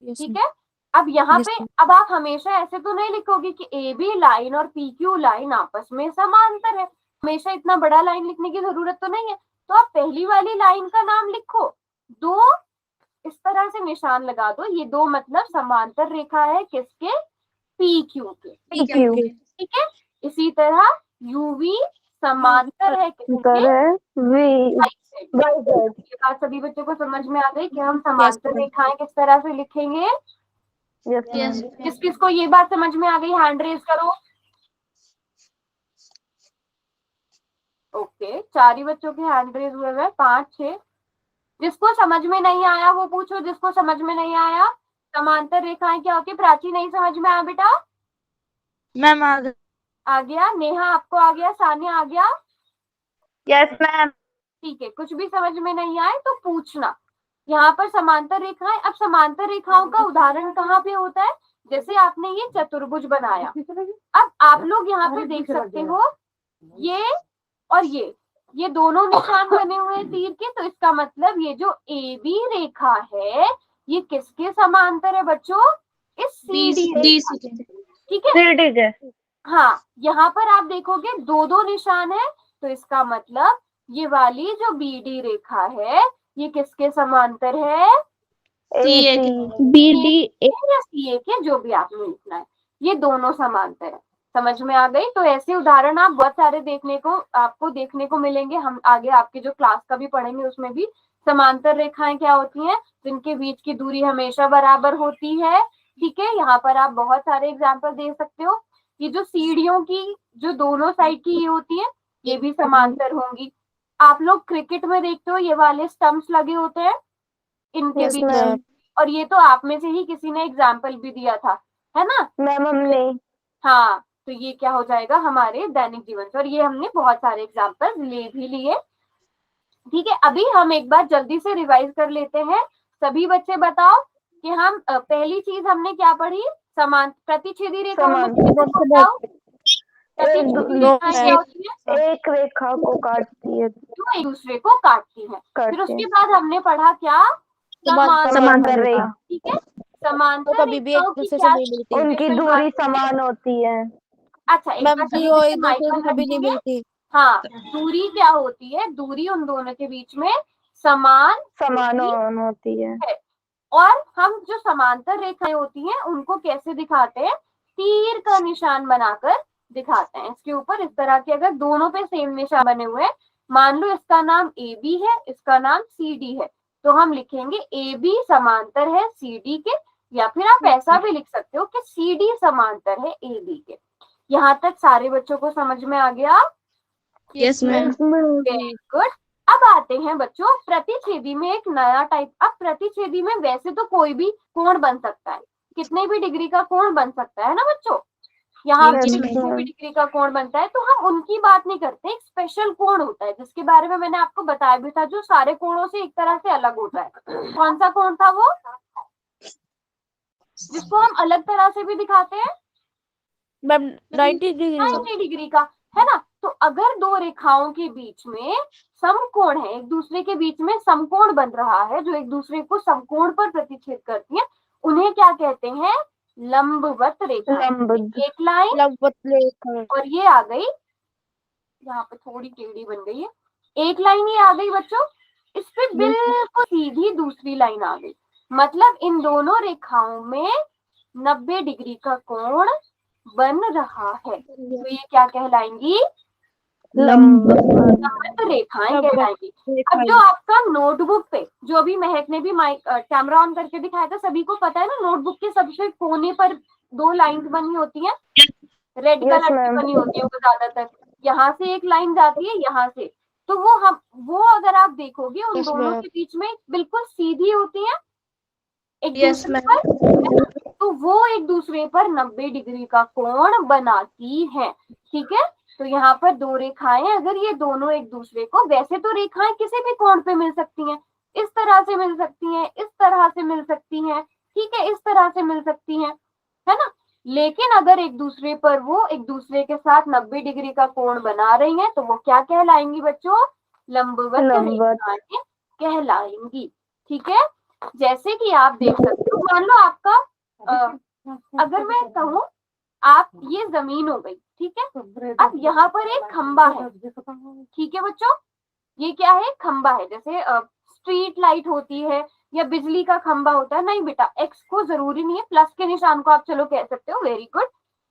ठीक है, अब यहाँ पे अब आप हमेशा ऐसे तो नहीं लिखोगे कि ए बी लाइन और पी क्यू लाइन आपस में समांतर है, हमेशा इतना बड़ा लाइन लिखने की जरूरत तो नहीं है। तो आप पहली वाली लाइन का नाम लिखो, दो इस तरह से निशान लगा दो, ये दो मतलब समांतर रेखा है किसके, पी क्यू के। ठीक है, इसी तरह यूवी समांतर है किसके, ये बात सभी बच्चों को समझ में आ गई कि हम समांतर रेखाएं किस तरह से लिखेंगे। किस किस को ये बात समझ में आ गई, हैंड रेज करो। ओके, 4 ही बच्चों के हैंड रेज हुए हैं, 5 6। जिसको समझ में नहीं आया वो पूछो, जिसको समझ में नहीं आया। समांतर रेखाएं क्या होती है, प्राची नहीं समझ में आया बेटा? मैम आ गया, नेहा आपको आ गया, सानिया आ गया? Yes ma'am. ठीक है, कुछ भी समझ में नहीं आए तो पूछना। यहाँ पर समांतर रेखाएं, अब समांतर रेखाओं का उदाहरण कहाँ पे होता है, जैसे आपने ये चतुर्भुज बनाया, अब आप लोग यहाँ पे देख सकते हो ये और ये दोनों निशान बने हुए हैं तीर के, तो इसका मतलब ये जो ए बी रेखा है ये किसके समांतर है बच्चों, इस सी डी। ठीक है, हाँ, यहाँ पर आप देखोगे दो दो निशान है, तो इसका मतलब ये वाली जो बी डी रेखा है ये किसके समांतर है, बी डी या सी ए के, जो भी आपने लिखना है, ये दोनों समांतर है। समझ में आ गई? तो ऐसे उदाहरण आप बहुत सारे आपको देखने को मिलेंगे। हम आगे आपके जो क्लास का भी पढ़ेंगे उसमें भी समांतर रेखाएं क्या होती हैं, जिनके बीच की दूरी हमेशा बराबर होती है। ठीक है, यहाँ पर आप बहुत सारे एग्जाम्पल दे सकते हो। ये जो सीढ़ियों की जो दोनों साइड की ये होती है ये भी समांतर होंगी। आप लोग क्रिकेट में देखते हो ये वाले स्टंप्स लगे होते हैं इनके बीच, और ये तो आप में से ही किसी ने एग्जाम्पल भी दिया था, है ना मैम हमने। हाँ, तो ये क्या हो जाएगा हमारे दैनिक जीवन से, और ये हमने बहुत सारे एग्जाम्पल ले भी लिए। ठीक है, अभी हम एक बार जल्दी से रिवाइज कर लेते हैं। सभी बच्चे बताओ कि हम पहली चीज हमने क्या पढ़ी, समान प्रतिच्छेदी रेखाओं में बताओ। प्रतिच्छेदी रेखाएं क्या होती है, एक रेखा को काटती है, जो एक दूसरे को काटती है। फिर उसके बाद हमने पढ़ा क्या, समांतर रेखा। ठीक है, समांतर रेखाओं की क्या, उनकी दूरी समान होती है। अच्छा एक बार सभी बच्चे माइक पर रखेंगे। हाँ, दूरी क्या होती है, दूरी उन दोनों के बीच में समान होती है। और हम जो समांतर रेखाएं होती हैं उनको कैसे दिखाते हैं, तीर का निशान बनाकर दिखाते हैं। इसके ऊपर इस तरह के अगर दोनों पे सेम निशान बने हुए हैं, मान लो इसका नाम ए बी है, इसका नाम सी डी है, तो हम लिखेंगे ए बी समांतर है सी डी के, या फिर आप ऐसा भी लिख सकते हो कि सी डी समांतर है ए बी के। यहाँ तक सारे बच्चों को समझ में आ गया? Yes ma'am. Very good. अब आते हैं बच्चों प्रतिच्छेदी में एक नया टाइप। अब प्रतिच्छेदी में वैसे तो कोई भी कोण बन सकता है, कितने भी डिग्री का कोण बन सकता है ना बच्चों, यहाँ कितने भी डिग्री का कोण बनता है, तो हम उनकी बात नहीं करते। एक स्पेशल कोण होता है जिसके बारे में मैंने आपको बताया भी था, जो सारे कोणों से एक तरह से अलग होता है। कौन सा कोण था वो, जिसको हम अलग तरह से भी दिखाते हैं, 90 डिग्री का, है ना। तो अगर दो रेखाओं के बीच में समकोण है, एक दूसरे के बीच में समकोण बन रहा है, जो एक दूसरे को समकोण पर प्रतिच्छेद करती है, उन्हें क्या कहते हैं, लंबवत रेखा। एक लाइन और ये आ गई, यहाँ पे थोड़ी टेढ़ी बन गई है, एक लाइन ये आ गई बच्चों, इस पे बिल्कुल सीधी दूसरी लाइन आ गई, मतलब इन दोनों रेखाओं में 90 डिग्री का कोण बन रहा है। तो ये क्या कहलाएंगी, लंबवत रेखाएं कहलाएंगी। अब जो आपका नोटबुक पे, जो अभी महक ने भी माइक कैमरा ऑन करके दिखाया था, सभी को पता है ना, नोटबुक के सबसे कोने पर 2 लाइंस बनी होती हैं, रेड कलर की बनी होती है वो ज्यादातर, यहाँ से एक लाइन जाती है यहाँ से, तो वो अगर आप देखोगे उन दोनों के बीच में बिल्कुल सीधी होती है एक दूसरे पर, तो वो एक दूसरे पर 90 डिग्री का कोण बनाती है। ठीक है, तो यहाँ पर दो रेखाएं, अगर ये दोनों एक दूसरे को, वैसे तो रेखाएं किसी भी कोण पे मिल सकती हैं, इस तरह से मिल सकती हैं, इस तरह से मिल सकती हैं, ठीक है, इस तरह से मिल सकती हैं, है ना। लेकिन अगर एक दूसरे पर वो एक दूसरे के साथ 90 डिग्री का कोण बना रही हैं तो वो क्या कहलाएंगी बच्चों? लंबवत लंबवत। रेखाएं कहलाएंगी। ठीक है, जैसे कि आप देख सकते हो, मान लो आपका अगर मैं कहूँ आप, ये जमीन हो गई, ठीक है, अब यहाँ पर एक खंबा है, ठीक है बच्चों, ये क्या है? खंबा है। जैसे स्ट्रीट लाइट होती है या बिजली का खंबा होता है। नहीं बेटा, एक्स को जरूरी नहीं है, प्लस के निशान को आप चलो कह सकते हो, वेरी गुड।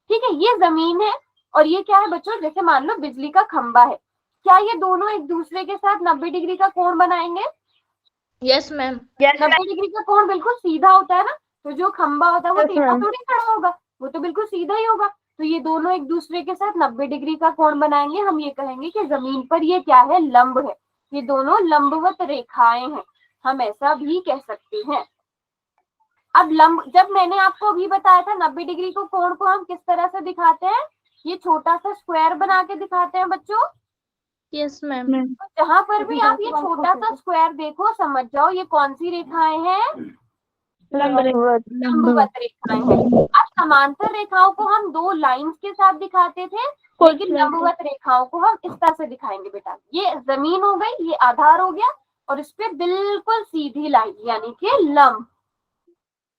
ठीक है, ये जमीन है और ये क्या है बच्चों? जैसे मान लो बिजली का खंबा है, क्या ये दोनों एक दूसरे के साथ 90 डिग्री का कोण बनाएंगे? Yes ma'am. 90 डिग्री का कोण बिल्कुल सीधा होता है ना, तो जो खंबा होता है वो Yes, टेढ़ा ma'am. थोड़ी खड़ा होगा, वो तो बिल्कुल सीधा ही होगा। तो ये दोनों एक दूसरे के साथ 90 डिग्री का कोण बनाएंगे। हम ये कहेंगे कि जमीन पर ये क्या है? लंब है। ये दोनों लंबवत रेखाएं हैं, हम ऐसा भी कह सकते हैं। अब लंब, जब मैंने आपको अभी बताया था 90 डिग्री को कोण को हम किस तरह से दिखाते हैं, ये छोटा सा स्क्वायर बना के दिखाते हैं बच्चों। Yes ma'am. तो जहां पर भी आप ये छोटा सा स्क्वायर देखो, समझ जाओ ये कौन सी रेखाएं हैं? लंबवत। लंबवत रेखाएं हैं। अब समांतर रेखाओं को हम दो लाइंस के साथ दिखाते थे, लेकिन लंबवत रेखाओं को हम इस तरह से दिखाएंगे बेटा। ये जमीन हो गई, ये आधार हो गया, और इस पे बिल्कुल सीधी लाइन यानी कि लंब।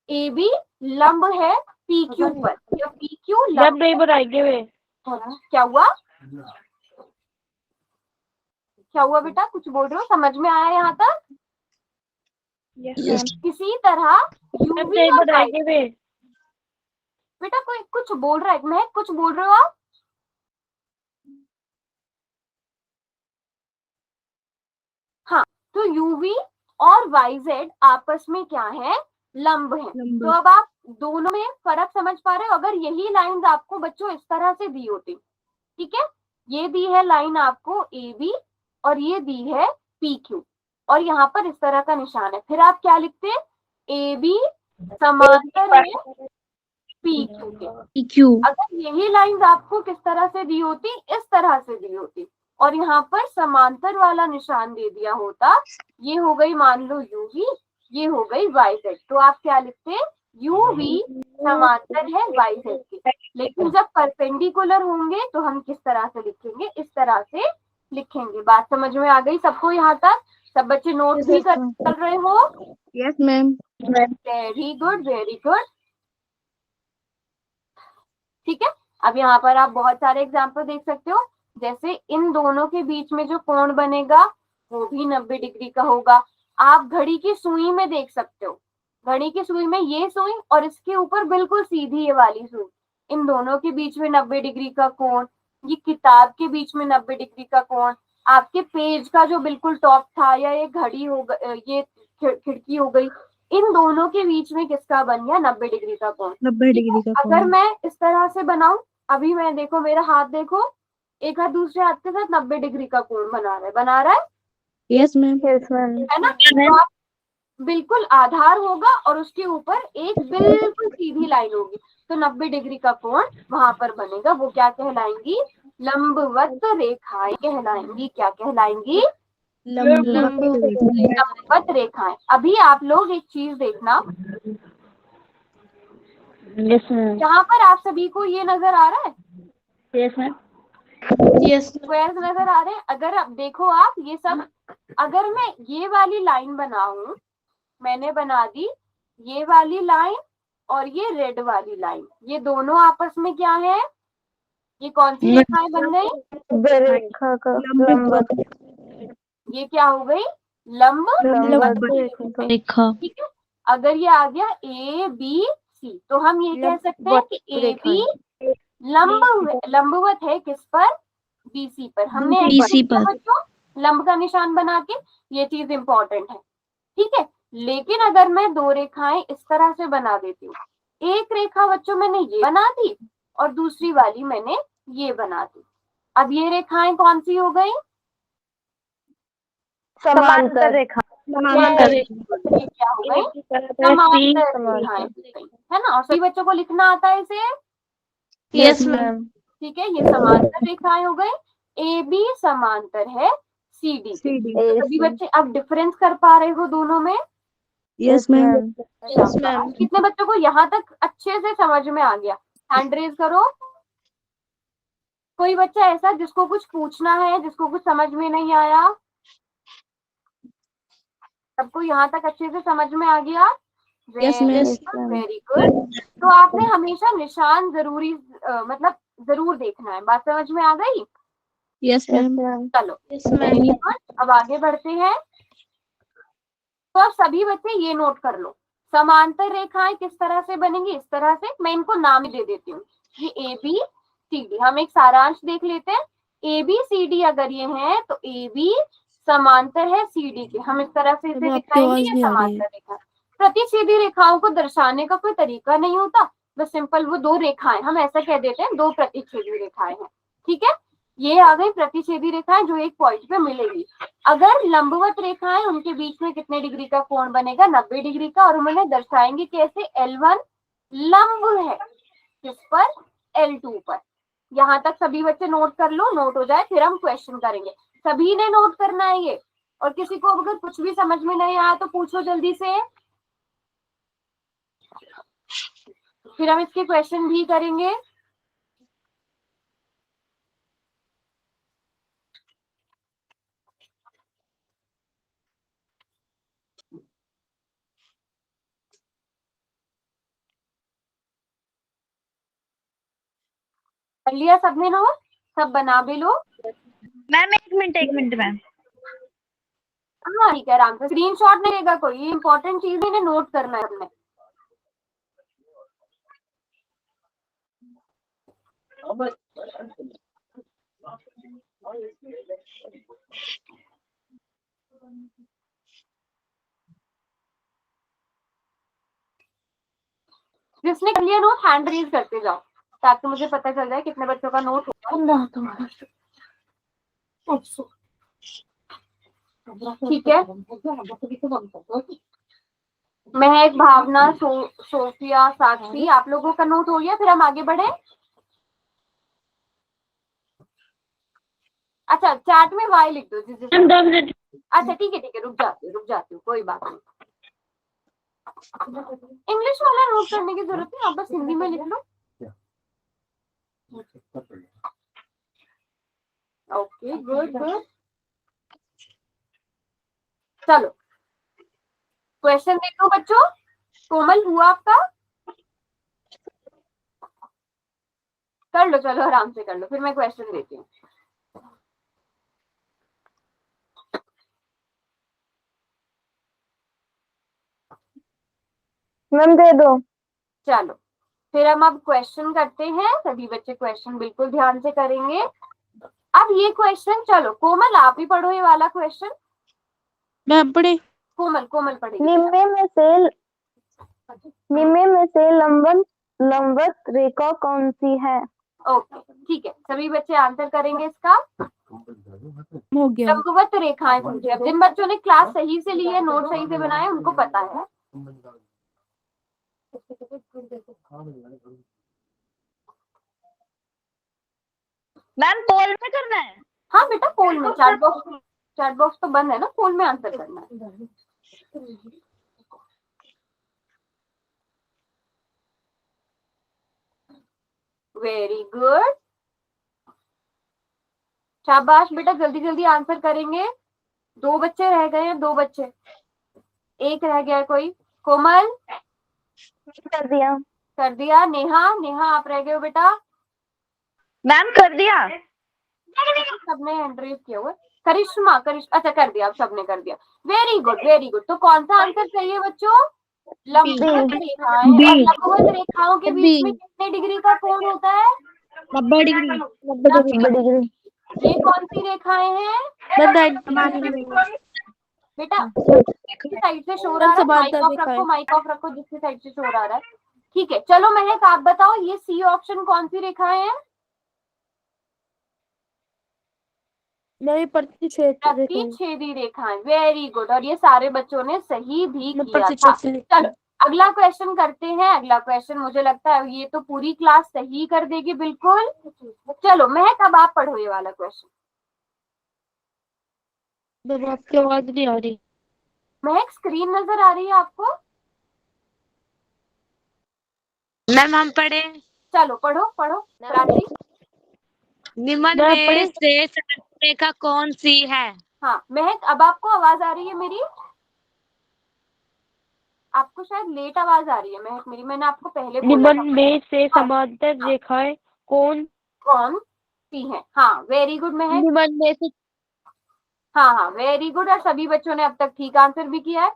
ए बी लंब है पी क्यू पर, या पी क्यू लंब है। क्या हुआ? क्या हुआ बेटा? कुछ बोल रहे हो? समझ में आया यहाँ तक? इसी तरह यूवी और वाई। बेटा कोई कुछ बोल रहा है, मैं कुछ बोल रहे हो आप? हाँ, तो यूवी और वाई जेड आपस में क्या है? लंब है। तो अब आप दोनों में फर्क समझ पा रहे हो? अगर यही लाइन आपको बच्चों इस तरह से दी होती, ठीक है, ये दी है लाइन आपको ए बी और ये दी है पी क्यू, और यहाँ पर इस तरह का निशान है, फिर आप क्या लिखते? ए बी समांतर है पी क्यू के। क्यू। अगर यही लाइंस आपको किस तरह से दी होती? इस तरह से दी होती, और यहाँ पर समांतर वाला निशान दे दिया होता, ये हो गई मान लो यूवी, ये हो गई वाई जेड, तो आप क्या लिखते? यूवी समांतर है वाई जेड के। लेकिन जब परपेंडिकुलर होंगे तो हम किस तरह से लिखेंगे? इस तरह से लिखेंगे। बात समझ में आ गई सबको यहाँ तक? सब बच्चे नोट भी कर रहे हो? Yes ma'am. Very good, very good. ठीक है, अब यहाँ पर आप बहुत सारे एग्जाम्पल देख सकते हो। जैसे इन दोनों के बीच में जो कोण बनेगा वो भी 90 डिग्री का होगा। आप घड़ी की सुई में देख सकते हो, घड़ी की सुई में ये सुई और इसके ऊपर बिल्कुल सीधी ये वाली सुई, इन दोनों के बीच में 90 डिग्री का कोण। ये किताब के बीच में 90 डिग्री का कोण, आपके पेज का जो बिल्कुल टॉप था, या ये घड़ी हो गई, ये खिड़की हो गई, इन दोनों के बीच में किसका बन गया? 90 डिग्री का कोण। 90 डिग्री का अगर कोण। मैं इस तरह से बनाऊं, अभी मैं देखो मेरा हाथ देखो, एक हाथ दूसरे हाथ के साथ 90 डिग्री का कोण बना रहा है, यस मैम। है ना। तो आप बिल्कुल आधार होगा और उसके ऊपर एक बिल्कुल सीधी लाइन होगी, तो 90 डिग्री का कोण वहां पर बनेगा। वो क्या कहलाएंगी? लंबवत रेखाएं कहलाएंगी। क्या कहलाएंगी? लंबवत रेखाएं। अभी आप लोग एक चीज देखना, यहाँ पर आप सभी को ये नजर आ रहा है? Yes ma'am. स्क्वायर्स नजर आ रहे हैं? अगर आप देखो, आप ये सब, अगर मैं ये वाली लाइन बनाऊं, मैंने बना दी ये वाली लाइन और ये रेड वाली लाइन, ये दोनों आपस में क्या है? ये कौन सी रेखाएं बन गई? रेखा का लंबवत। ये क्या हो गई? लंबवत रेखा। ठीक है, अगर ये आ गया ए बी सी, तो हम ये कह सकते हैं कि ए बी लंबवत है किस पर? बीसी पर। हमने BC पर। बच्चों लंब का निशान बना के, ये चीज इंपॉर्टेंट है, ठीक है। लेकिन अगर मैं दो रेखाएं इस तरह से बना देती हूँ, एक रेखा बच्चों मैंने ये बना दी और दूसरी वाली मैंने ये बना दी, अब ये रेखाएं कौन सी हो गई? समांतर रेखा। ये क्या हो गई? समांतर रेखाएं, है ना। और सभी बच्चों को लिखना आता है इसे? Yes ma'am. ठीक है, ये समांतर रेखाएं हो गई। ए बी समांतर है सी डी। सभी बच्चे अब डिफरेंस कर पा रहे हो दोनों में? Yes ma'am. शाबाश। कितने बच्चों को यहाँ तक अच्छे से समझ में आ गया? हैंड रेज करो। कोई बच्चा ऐसा जिसको कुछ पूछना है, जिसको कुछ समझ में नहीं आया? सबको यहाँ तक अच्छे से समझ में आ गया? Yes ma'am. Very good. तो आपने हमेशा निशान जरूरी मतलब जरूर देखना है। बात समझ में आ गई? Yes ma'am. चलो वेरी गुड। अब आगे बढ़ते हैं। तो अब सभी बच्चे ये नोट कर लो, समांतर रेखाएं किस तरह से बनेंगी? इस तरह से। मैं इनको नाम ही दे देती हूँ, ये ए बी सी डी। हम एक सारांश देख लेते हैं। ए बी सी डी अगर ये है तो ए बी समांतर है सी डी के। हम इस तरह से इसे दिखाएंगे, ये समांतर रेखा। प्रतिच्छेदी रेखाओं को दर्शाने का कोई तरीका नहीं होता, बस सिंपल वो दो रेखाएं, हम ऐसा कह देते हैं दो प्रतिच्छेदी रेखाएं हैं। ठीक है, ये आ गई प्रतिच्छेदी रेखाएं जो एक पॉइंट पे मिलेगी। अगर लंबवत रेखाएं, उनके बीच में कितने डिग्री का कोण बनेगा? 90 डिग्री का। और हम उन्हें दर्शाएंगे कैसे? L1 लंब है किस पर? L2 पर। यहाँ तक सभी बच्चे नोट कर लो, नोट हो जाए फिर हम क्वेश्चन करेंगे। सभी ने नोट करना है ये। और किसी को अगर कुछ भी समझ में नहीं आया तो पूछो जल्दी से, फिर हम इसके क्वेश्चन भी करेंगे। कर लिया सबने नोट? सब बना भी लो। मैम एक मिनट मैम। हाँ ठीक है, आराम से। स्क्रीनशॉट नहीं लेगा कोई, ये इंपॉर्टेंट चीज इन्हें नोट करना है हमने। जिसने कर लिया नोट हैंड रेज करते जाओ ताकि मुझे पता चल जाए कितने बच्चों का नोट हो गया। ठीक है, महक, भावना, सोफिया, साक्षी, आप लोगों का नोट हो गया? फिर हम आगे बढ़े। अच्छा, चैट में वाई लिख दो अच्छा ठीक है, रुक जाती हूँ, कोई बात नहीं। इंग्लिश वाला नोट करने की जरूरत नहीं, आप बस हिंदी में लिख लो। Okay, good. चलो क्वेश्चन देखो बच्चों। कोमल हुआ आपका? कर लो, चलो आराम से कर लो, फिर मैं क्वेश्चन देती हूँ। मैम दे दो। चलो फिर हम अब क्वेश्चन करते हैं। सभी बच्चे क्वेश्चन बिल्कुल ध्यान से करेंगे। अब ये क्वेश्चन, चलो कोमल आप ही पढ़ो ये वाला क्वेश्चन। मैं पढ़े? कोमल पढ़ेगी। निम्न में से लंबवत रेखा कौन सी है? ओके ठीक है, सभी बच्चे आंसर करेंगे इसका। हो गया। लंबवत रेखाएं कौन सी? अब जिन बच्चों ने क्लास सही से ली है, नोट सही से बनाए, उनको पता है। मैम पोल में करना है? हाँ बेटा, पोल में। चैट बॉक्स तो बंद है ना, पोल में आंसर करना है। वेरी गुड, शाबाश बेटा, जल्दी जल्दी आंसर करेंगे। 2 बच्चे रह गए हैं, 2 बच्चे, एक रह गया है कोई। कोमल कर दिया। कर दिया। नेहा आप रह गए हो बेटा। मैम कर दिया। सबने हैंड रेज किया हुआ। करिश्मा अच्छा कर दिया, आप सबने कर दिया। Very good. तो कौन सा आंसर चाहिए बच्चों? लंबवत रेखाएं। और लंबवत रेखाओं के बीच में कितने डिग्री का कोण होता है? 90 डिग्री। 90 डिग्री। ये कौन सी रेखाएं हैं बेटा? जिसकी साइड से शोर आ रहा है माइक ऑफ रखो, जिसकी साइड से शोर आ रहा है। ठीक है, चलो महक आप बताओ, ये सी ऑप्शन कौन सी रेखाएं हैं? प्रतिच्छेदी रेखाएं। वेरी गुड, और ये सारे बच्चों ने सही भी किया था। चलो अगला क्वेश्चन करते हैं। अगला क्वेश्चन मुझे लगता है ये तो पूरी क्लास सही कर देगी बिल्कुल। चलो महक अब आप पढ़ो ये वाला क्वेश्चन। आपकी आवाज नहीं आ रही। महक स्क्रीन नजर आ रही है आपको? मैम हम पढ़े। चलो पढ़ो पढ़ो प्राची। निम्न में से समान रेखा कौन सी है? हाँ महक, अब आपको आवाज आ रही है मेरी? आपको शायद लेट आवाज आ रही है महक मेरी, मैंने आपको पहले बोला था। निम्न में से समांतर रेखाएं कौन कौन सी है? हाँ वेरी गुड महक। निम्न में से हाँ हाँ वेरी गुड, और सभी बच्चों ने अब तक ठीक आंसर भी किया है।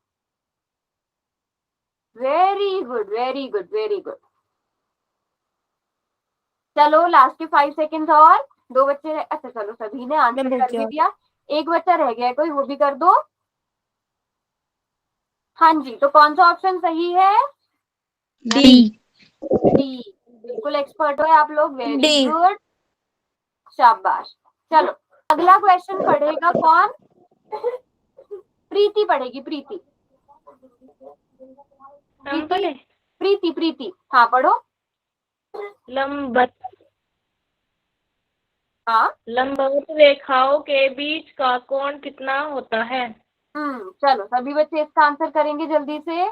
Very good very good very good. चलो लास्ट के 5 सेकेंड्स और। 2 बच्चे अच्छा चलो सभी ने आंसर कर भी दिया, एक बच्चा रह गया है कोई, वो भी कर दो। हाँ जी, तो कौन सा ऑप्शन सही है? डी। डी। बिल्कुल एक्सपर्ट हो आप लोग, वेरी गुड, शाबाश। चलो अगला क्वेश्चन पढ़ेगा कौन? प्रीति पढ़ेगी, प्रीति। प्रीति प्रीति प्रीति हाँ पढ़ो। लंबवत हाँ लंबवत रेखाओं के बीच का कोण कितना होता है? चलो सभी बच्चे इसका आंसर करेंगे जल्दी से।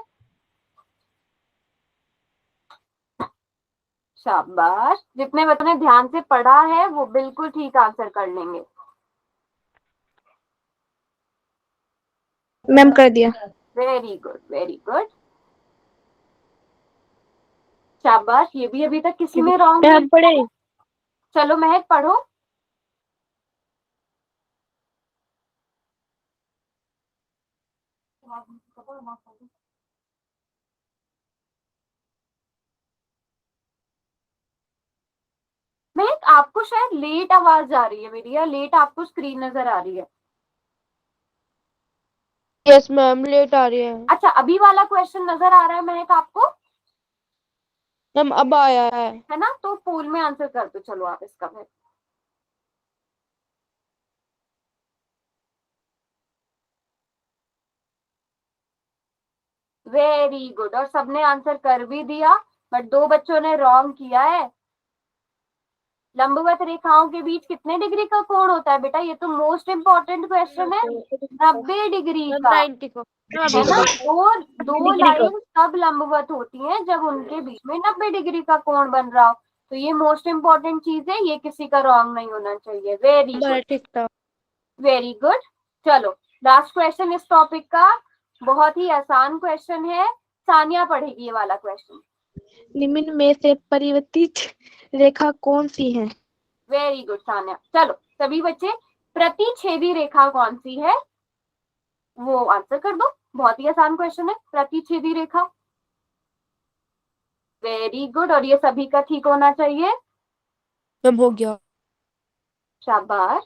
शाबाश, जितने बच्चों ने ध्यान से पढ़ा है वो बिल्कुल ठीक आंसर कर लेंगे। मैम कर दिया। वेरी गुड वेरी गुड, शाबाश। ये भी अभी तक किसी में रॉन्ग मैम पढ़े। चलो महक पढ़ो। महक आपको शायद लेट आवाज आ रही है मेरी, या लेट आपको स्क्रीन नजर आ रही है? यस मैम लेट आ रही है। अच्छा अभी वाला क्वेश्चन नजर आ रहा है महक आपको? मैम अब आया है ना, तो पोल में आंसर कर दो चलो आप इसका फिर। वेरी गुड, और सबने आंसर कर भी दिया, बट 2 बच्चों ने रॉन्ग किया है। लंबवत रेखाओं के बीच कितने डिग्री का कोण होता है बेटा? ये तो मोस्ट इम्पोर्टेंट क्वेश्चन है। 90 डिग्री का, 90 को है ना? दो लाइन तब लंबवत होती हैं जब उनके बीच में 90 डिग्री का कोण बन रहा हो। तो ये मोस्ट इम्पोर्टेंट चीज है, ये किसी का रॉन्ग नहीं होना चाहिए। वेरी गुड ठीक था। Very good. चलो लास्ट क्वेश्चन इस टॉपिक का, बहुत ही आसान क्वेश्चन है, सानिया पढ़ेगी ये वाला क्वेश्चन। निम्न में से परिवर्तित रेखा कौन सी है? Very good Sania. चलो सभी बच्चे, प्रतिच्छेदी रेखा कौन सी है वो आंसर कर दो, बहुत ही आसान क्वेश्चन है, प्रतिच्छेदी रेखा। वेरी गुड, और ये सभी का ठीक होना चाहिए। मैम हो गया। शाबाश।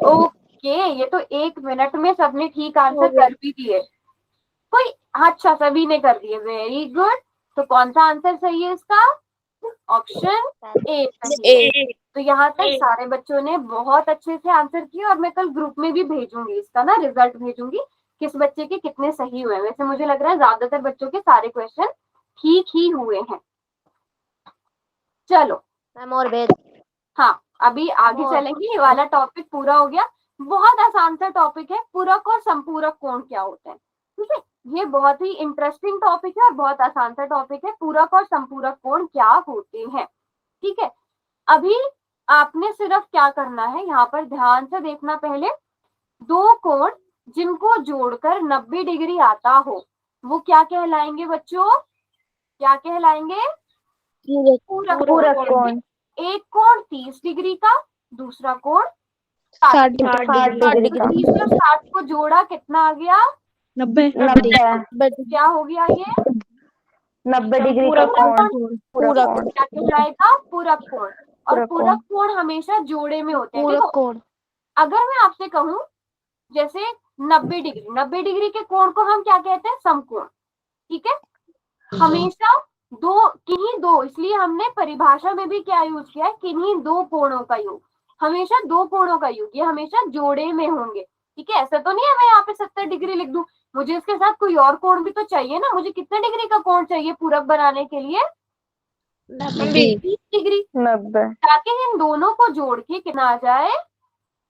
ओके, ये तो 1 मिनट में सबने ठीक आंसर कर भी दिए। कोई, अच्छा सभी ने कर दिए, वेरी गुड। तो कौन सा आंसर सही है इसका? ऑप्शन ए सही है। तो यहाँ तक सारे बच्चों ने बहुत अच्छे से आंसर किए, और मैं कल ग्रुप में भी भेजूंगी इसका ना, रिजल्ट भेजूंगी किस बच्चे के कितने सही हुए। वैसे मुझे लग रहा है ज्यादातर बच्चों के सारे क्वेश्चन ठीक ही हुए हैं। चलो मैम और भेज। हाँ अभी आगे चलेंगे, ये वाला टॉपिक पूरा हो गया। बहुत आसान सा टॉपिक है, पूरक और संपूरक कोण क्या होते हैं। ठीक है, ये बहुत ही इंटरेस्टिंग टॉपिक है और बहुत आसान सा टॉपिक है, पूरक और संपूरक कोण क्या होते हैं। ठीक है, अभी आपने सिर्फ क्या करना है, यहाँ पर ध्यान से देखना पहले। 2 कोण जिनको जोड़कर 90 डिग्री आता हो वो क्या कहलाएंगे बच्चों? क्या कहलाएंगे? पूरक कोण। एक कोण 30 डिग्री का, दूसरा कोण 60 डिग्री का। 30 और 60 को जोड़ा कितना आ गया? 90। 90 क्या हो गया ये? 90 डिग्री का कोण। पूरक कोण। क्या कहलाएगा? पूरक कोण। और पूरक कोण हमेशा जोड़े में होते हैं। देखो कोण। अगर मैं आपसे कहूं जैसे 90 डिग्री के कोण को हम क्या कहते हैं? समकोण। ठीक है, हमेशा किन्हीं दो, इसलिए हमने परिभाषा में भी क्या यूज किया है? किन्हीं 2 कोणों का योग। हमेशा 2 कोणों का योग, ये हमेशा जोड़े में होंगे। ठीक है, ऐसा तो नहीं है मैं यहाँ पे 70 डिग्री लिख दूं, मुझे इसके साथ कोई और कोण भी तो चाहिए ना। मुझे कितने डिग्री का कोण चाहिए पूरक बनाने के लिए? 30 डिग्री, 90। ताकि इन दोनों को जोड़ के कितना आ जाए?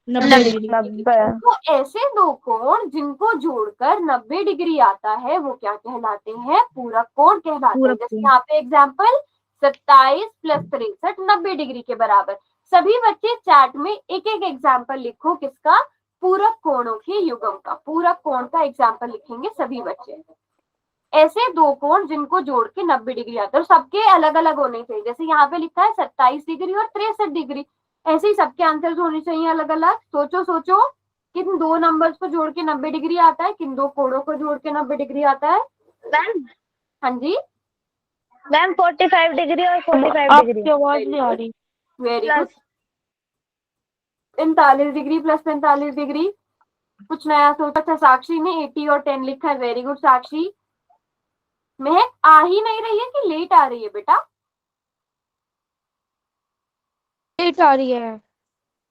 90 डिग्री। 90। तो ऐसे दो कोण जिनको जोड़कर 90 डिग्री आता है वो क्या कहलाते हैं? पूरक कोण कहलाते हैं। पूरक जैसे कोण। यहाँ पे एग्जाम्पल 27 + 63 90 डिग्री के बराबर। सभी बच्चे चार्ट में एक एक एग्जाम्पल लिखो, किसका? पूरक कोणों के युग्म का। पूरक कोण का एग्जाम्पल लिखेंगे सभी बच्चे। ऐसे दो कोण जिनको जोड़ के 90 डिग्री आता है, और सबके अलग अलग होने चाहिए। जैसे यहाँ पे लिखा है 27 डिग्री और 63 डिग्री, ऐसे ही सबके आंसर्स होने चाहिए अलग अलग। सोचो सोचो, किन दो नंबर्स को जोड़ के 90 डिग्री आता है, किन दो कोणों को जोड़ के 90 डिग्री आता है? मैम हाँ जी, मैम 45 डिग्री और 45 आपकी डिग्री आवाज नहीं आ रही। Very good. Plus 45 degree plus 45 degree, कुछ नया सोचा। अच्छा, साक्षी ने 80 और 10 लिखा है, वेरी गुड साक्षी। महक आ ही नहीं रही है कि लेट आ रही है बेटा? लेट आ रही है,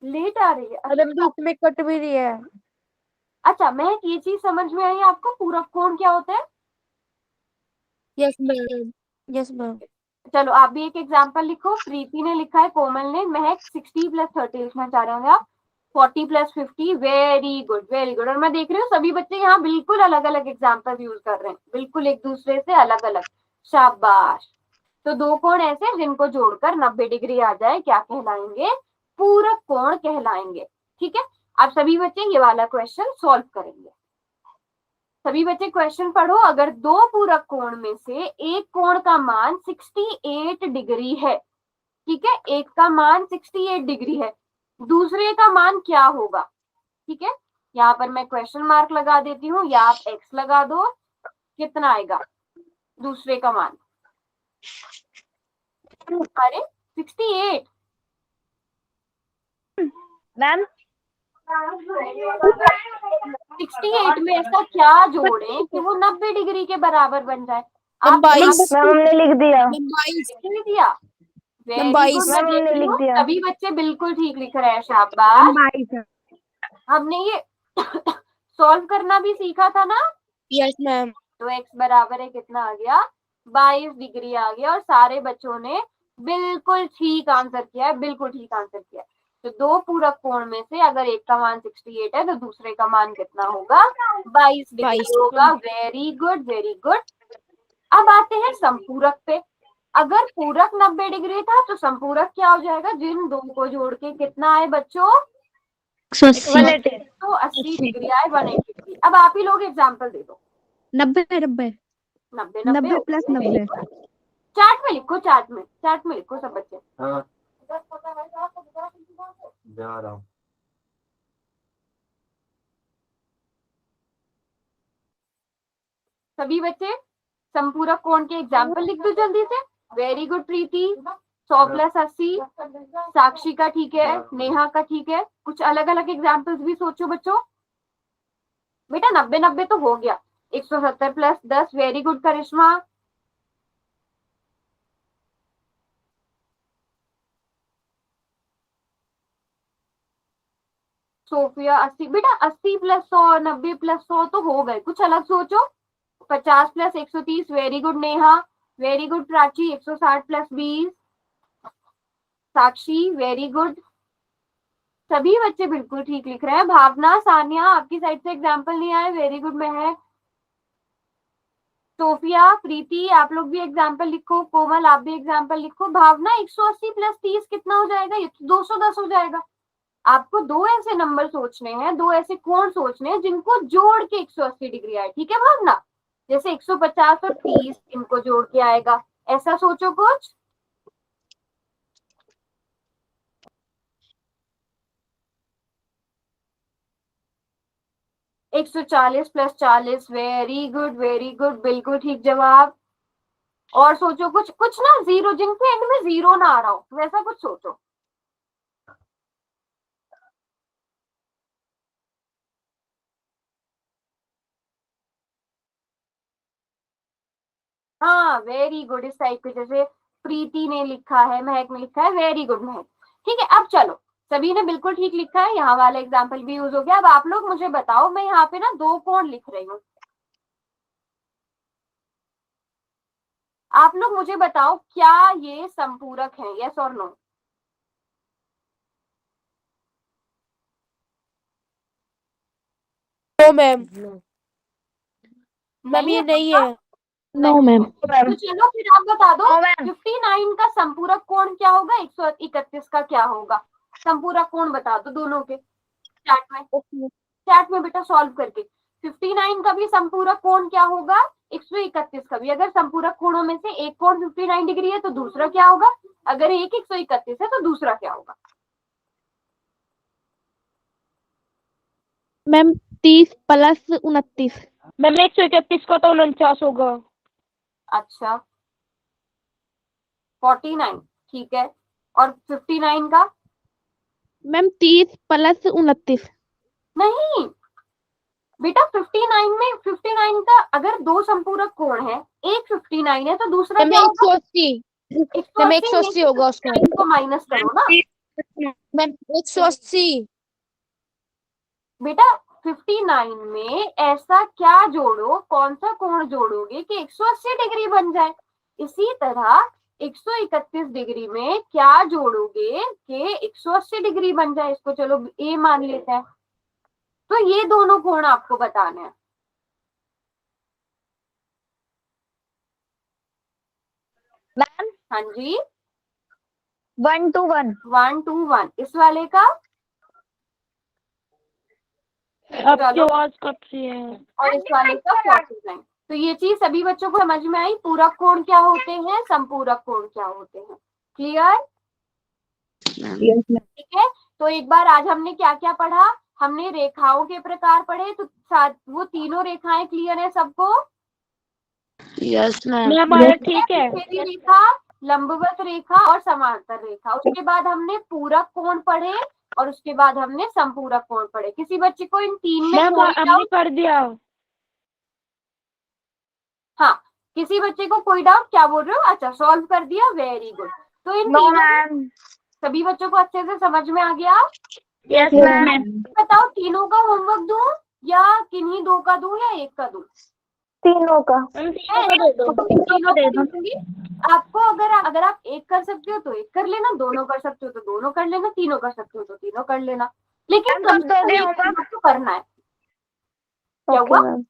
लेट आ रही है, अरे अच्छा। बीच में कट भी रही है। अच्छा महक, ये चीज समझ में आई आपको, पूरक कोण क्या होता है? Yes ma'am, yes ma'am. चलो आप भी एक एग्जांपल लिखो। प्रीति ने लिखा है, कोमल ने। महक 60 + 30 लिखना चाह रहे होंगे आप। 40 + 50, वेरी गुड वेरी गुड। और मैं देख रही हूँ सभी बच्चे यहाँ बिल्कुल अलग अलग एग्जाम्पल यूज कर रहे हैं, बिल्कुल एक दूसरे से अलग अलग। शाबाश। तो दो कोण ऐसे जिनको जोड़कर 90 डिग्री आ जाए क्या कहलाएंगे? पूरक कोण कहलाएंगे। ठीक है, आप सभी बच्चे ये वाला क्वेश्चन सॉल्व करेंगे। सभी बच्चे क्वेश्चन पढ़ो। अगर दो पूरक कोण में से एक कोण का मान 68 डिग्री है, ठीक है, एक का मान 68 डिग्री है, दूसरे का मान क्या होगा? ठीक है, यहाँ पर मैं क्वेश्चन मार्क लगा देती हूँ, या आप एक्स लगा दो। कितना आएगा दूसरे का मान? अरे 68। मैम 68 में ऐसा क्या जोड़े कि वो 90 डिग्री के बराबर बन जाए? आप बाईस। मैम हमने लिख दिया। लिख दिया, वेरी गुड। 22। मैं मैम देख हमने रही लिख हूँ दिया। सभी बच्चे बिल्कुल ठीक लिख रहे हैं, शाबाश। 22 हमने ये सॉल्व करना भी सीखा था ना। Yes ma'am. तो x बराबर है, कितना आ गया? 22 डिग्री आ गया। और सारे बच्चों ने बिल्कुल ठीक आंसर किया है, बिल्कुल ठीक आंसर किया है। तो दो पूरक कोण में से अगर एक का मान 68 है तो दूसरे का मान कितना होगा? 22 डिग्री 22। होगा। Very good very good. अब आते हैं संपूरक पे। अगर पूरक 90 डिग्री था तो संपूरक क्या हो जाएगा? जिन दो को जोड़ के कितना आए बच्चों? 180 180। 180 डिग्री आए, 180 डिग्री। अब आप ही लोग एग्जाम्पल दे दो। 90 90 90 90 + 90। चार्ट में लिखो, चार्ट में लिखो सब बच्चे। हाँ जा रहा हूँ। सभी बच्चे संपूरक कोण के एग्जाम्पल लिख दो जल्दी से। वेरी गुड प्रीति। 100 + 80, साक्षी का ठीक है, नेहा का ठीक है। कुछ अलग अलग एग्जाम्पल्स भी सोचो बच्चों। बेटा 90 90 तो हो गया। 170 + 10, वेरी गुड करिश्मा। सोफिया 80। बेटा 80 + 100, 90 + 100 तो हो गए, कुछ अलग सोचो। 50 + 130, very good Neha. Very good Prachi. 160 + 20, साक्षी, वेरी गुड। सभी बच्चे बिल्कुल ठीक लिख रहे हैं। भावना, सानिया, आपकी साइड से एग्जाम्पल नहीं आए, वेरी गुड महक। सोफिया, प्रीति, आप लोग भी एग्जाम्पल लिखो। कोमल, आप भी एग्जाम्पल लिखो। भावना 180 + 30 कितना हो जाएगा? ये तो 210 हो जाएगा। आपको दो ऐसे नंबर सोचने हैं, दो ऐसे कोण सोचने हैं जिनको जोड़ के 180 डिग्री आए। ठीक है भावना, जैसे 150 और 30 इनको जोड़ के आएगा, ऐसा सोचो कुछ। एक 140 + 40, वेरी गुड, बिल्कुल ठीक जवाब। और सोचो कुछ कुछ ना, जीरो, जिनके एंड में जीरो ना आ रहा हो वैसा कुछ सोचो। हाँ वेरी गुड, इस टाइप के, जैसे प्रीति ने लिखा है, महक ने लिखा है, वेरी गुड महक। ठीक है, अब चलो, सभी ने बिल्कुल ठीक लिखा है, यहाँ वाला एग्जाम्पल भी यूज हो गया। अब आप लोग मुझे बताओ, मैं यहाँ पे ना दो कोण लिख रही हूँ, आप लोग मुझे बताओ क्या ये संपूरक है? यस और नो? No ma'am. मैम ये नहीं है। No ma'am. तो चलो फिर आप बता दो नो मैम। 59 का संपूरक कोण क्या होगा, 131 का क्या होगा? संपूरक कोण बता दो दोनों के चैट में बेटा सॉल्व करके। 59 का भी संपूरक कोण क्या होगा, 131 का भी। अगर संपूरक कोणों में से एक कोण 59 डिग्री है तो दूसरा क्या होगा? अगर एक 131 है तो दूसरा क्या होगा? Ma'am 30 plus 29। मैम 131 का तो 49 होगा। अच्छा 49 ठीक है, और 59 का? Ma'am 30 plus 29। नहीं बेटा 59 में 59 का अगर दो संपूरक कोण है, एक 59 है तो दूसरा क्या होगा? 180। 180 होगा उसका। को माइनस करो ना मैम 180। बेटा। 59 में ऐसा क्या जोड़ो, कौन सा कोण जोड़ोगे कि 180 डिग्री बन जाए? इसी तरह 131 डिग्री में क्या जोड़ोगे कि 180 डिग्री बन जाए? इसको चलो ए मान लेते हैं। तो ये दोनों कोण आपको बताने हैं। मैम हाँ जी 1 to 1। 1 to 1। इस वाले का आपकी आवाज कब से है? और इस वाले का 49। तो ये चीज सभी बच्चों को समझ में आई? पूरक कोण क्या होते हैं, संपूरक कोण क्या होते हैं? क्लियर? ठीक है। तो एक बार आज हमने क्या क्या पढ़ा? हमने रेखाओं के प्रकार पढ़े, तो वो तीनों रेखाएं क्लियर है सबको? Yes ma'am. ठीक है। सीधी रेखा, लंबवत रेखा और समांतर रेखा। उसके बाद हमने पूरक कोण पढ़े और उसके बाद हमने संपूरक कोण पढ़े। किसी बच्चे को इन तीन में कोई हमने डाउट? कर दिया। हाँ, किसी बच्चे को कोई डाउट? क्या बोल रहे हो? अच्छा सॉल्व कर दिया, वेरी गुड। तो इन नो तीनों मैम। सभी बच्चों को अच्छे से समझ में आ गया? Yes ma'am. बताओ तीनों का होमवर्क दूं या किन्हीं दो का दूं या एक का दूं? तीनों का। तीनों का दूंगी। आपको अगर आप एक कर सकते हो तो एक कर लेना, दोनों कर सकते हो तो दोनों कर लेना, तीनों कर सकते हो तो तीनों कर लेना, लेकिन कब दोगे एक होमवर्क? तो करना है। क्या ओके हुआ? मैम।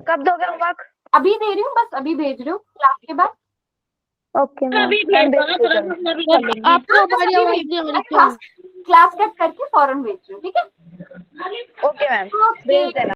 कब दोगे होमवर्क? अभी दे रही हूँ, बस अभी भेज रही हूँ क्लास के बाद। Okay ma'am. आपको हमारी आवाज नहीं आ रही क्या? क्लास कट करके फौरन भेज रही हूँ, ठीक है? Okay ma'am. ओके। भेज देना।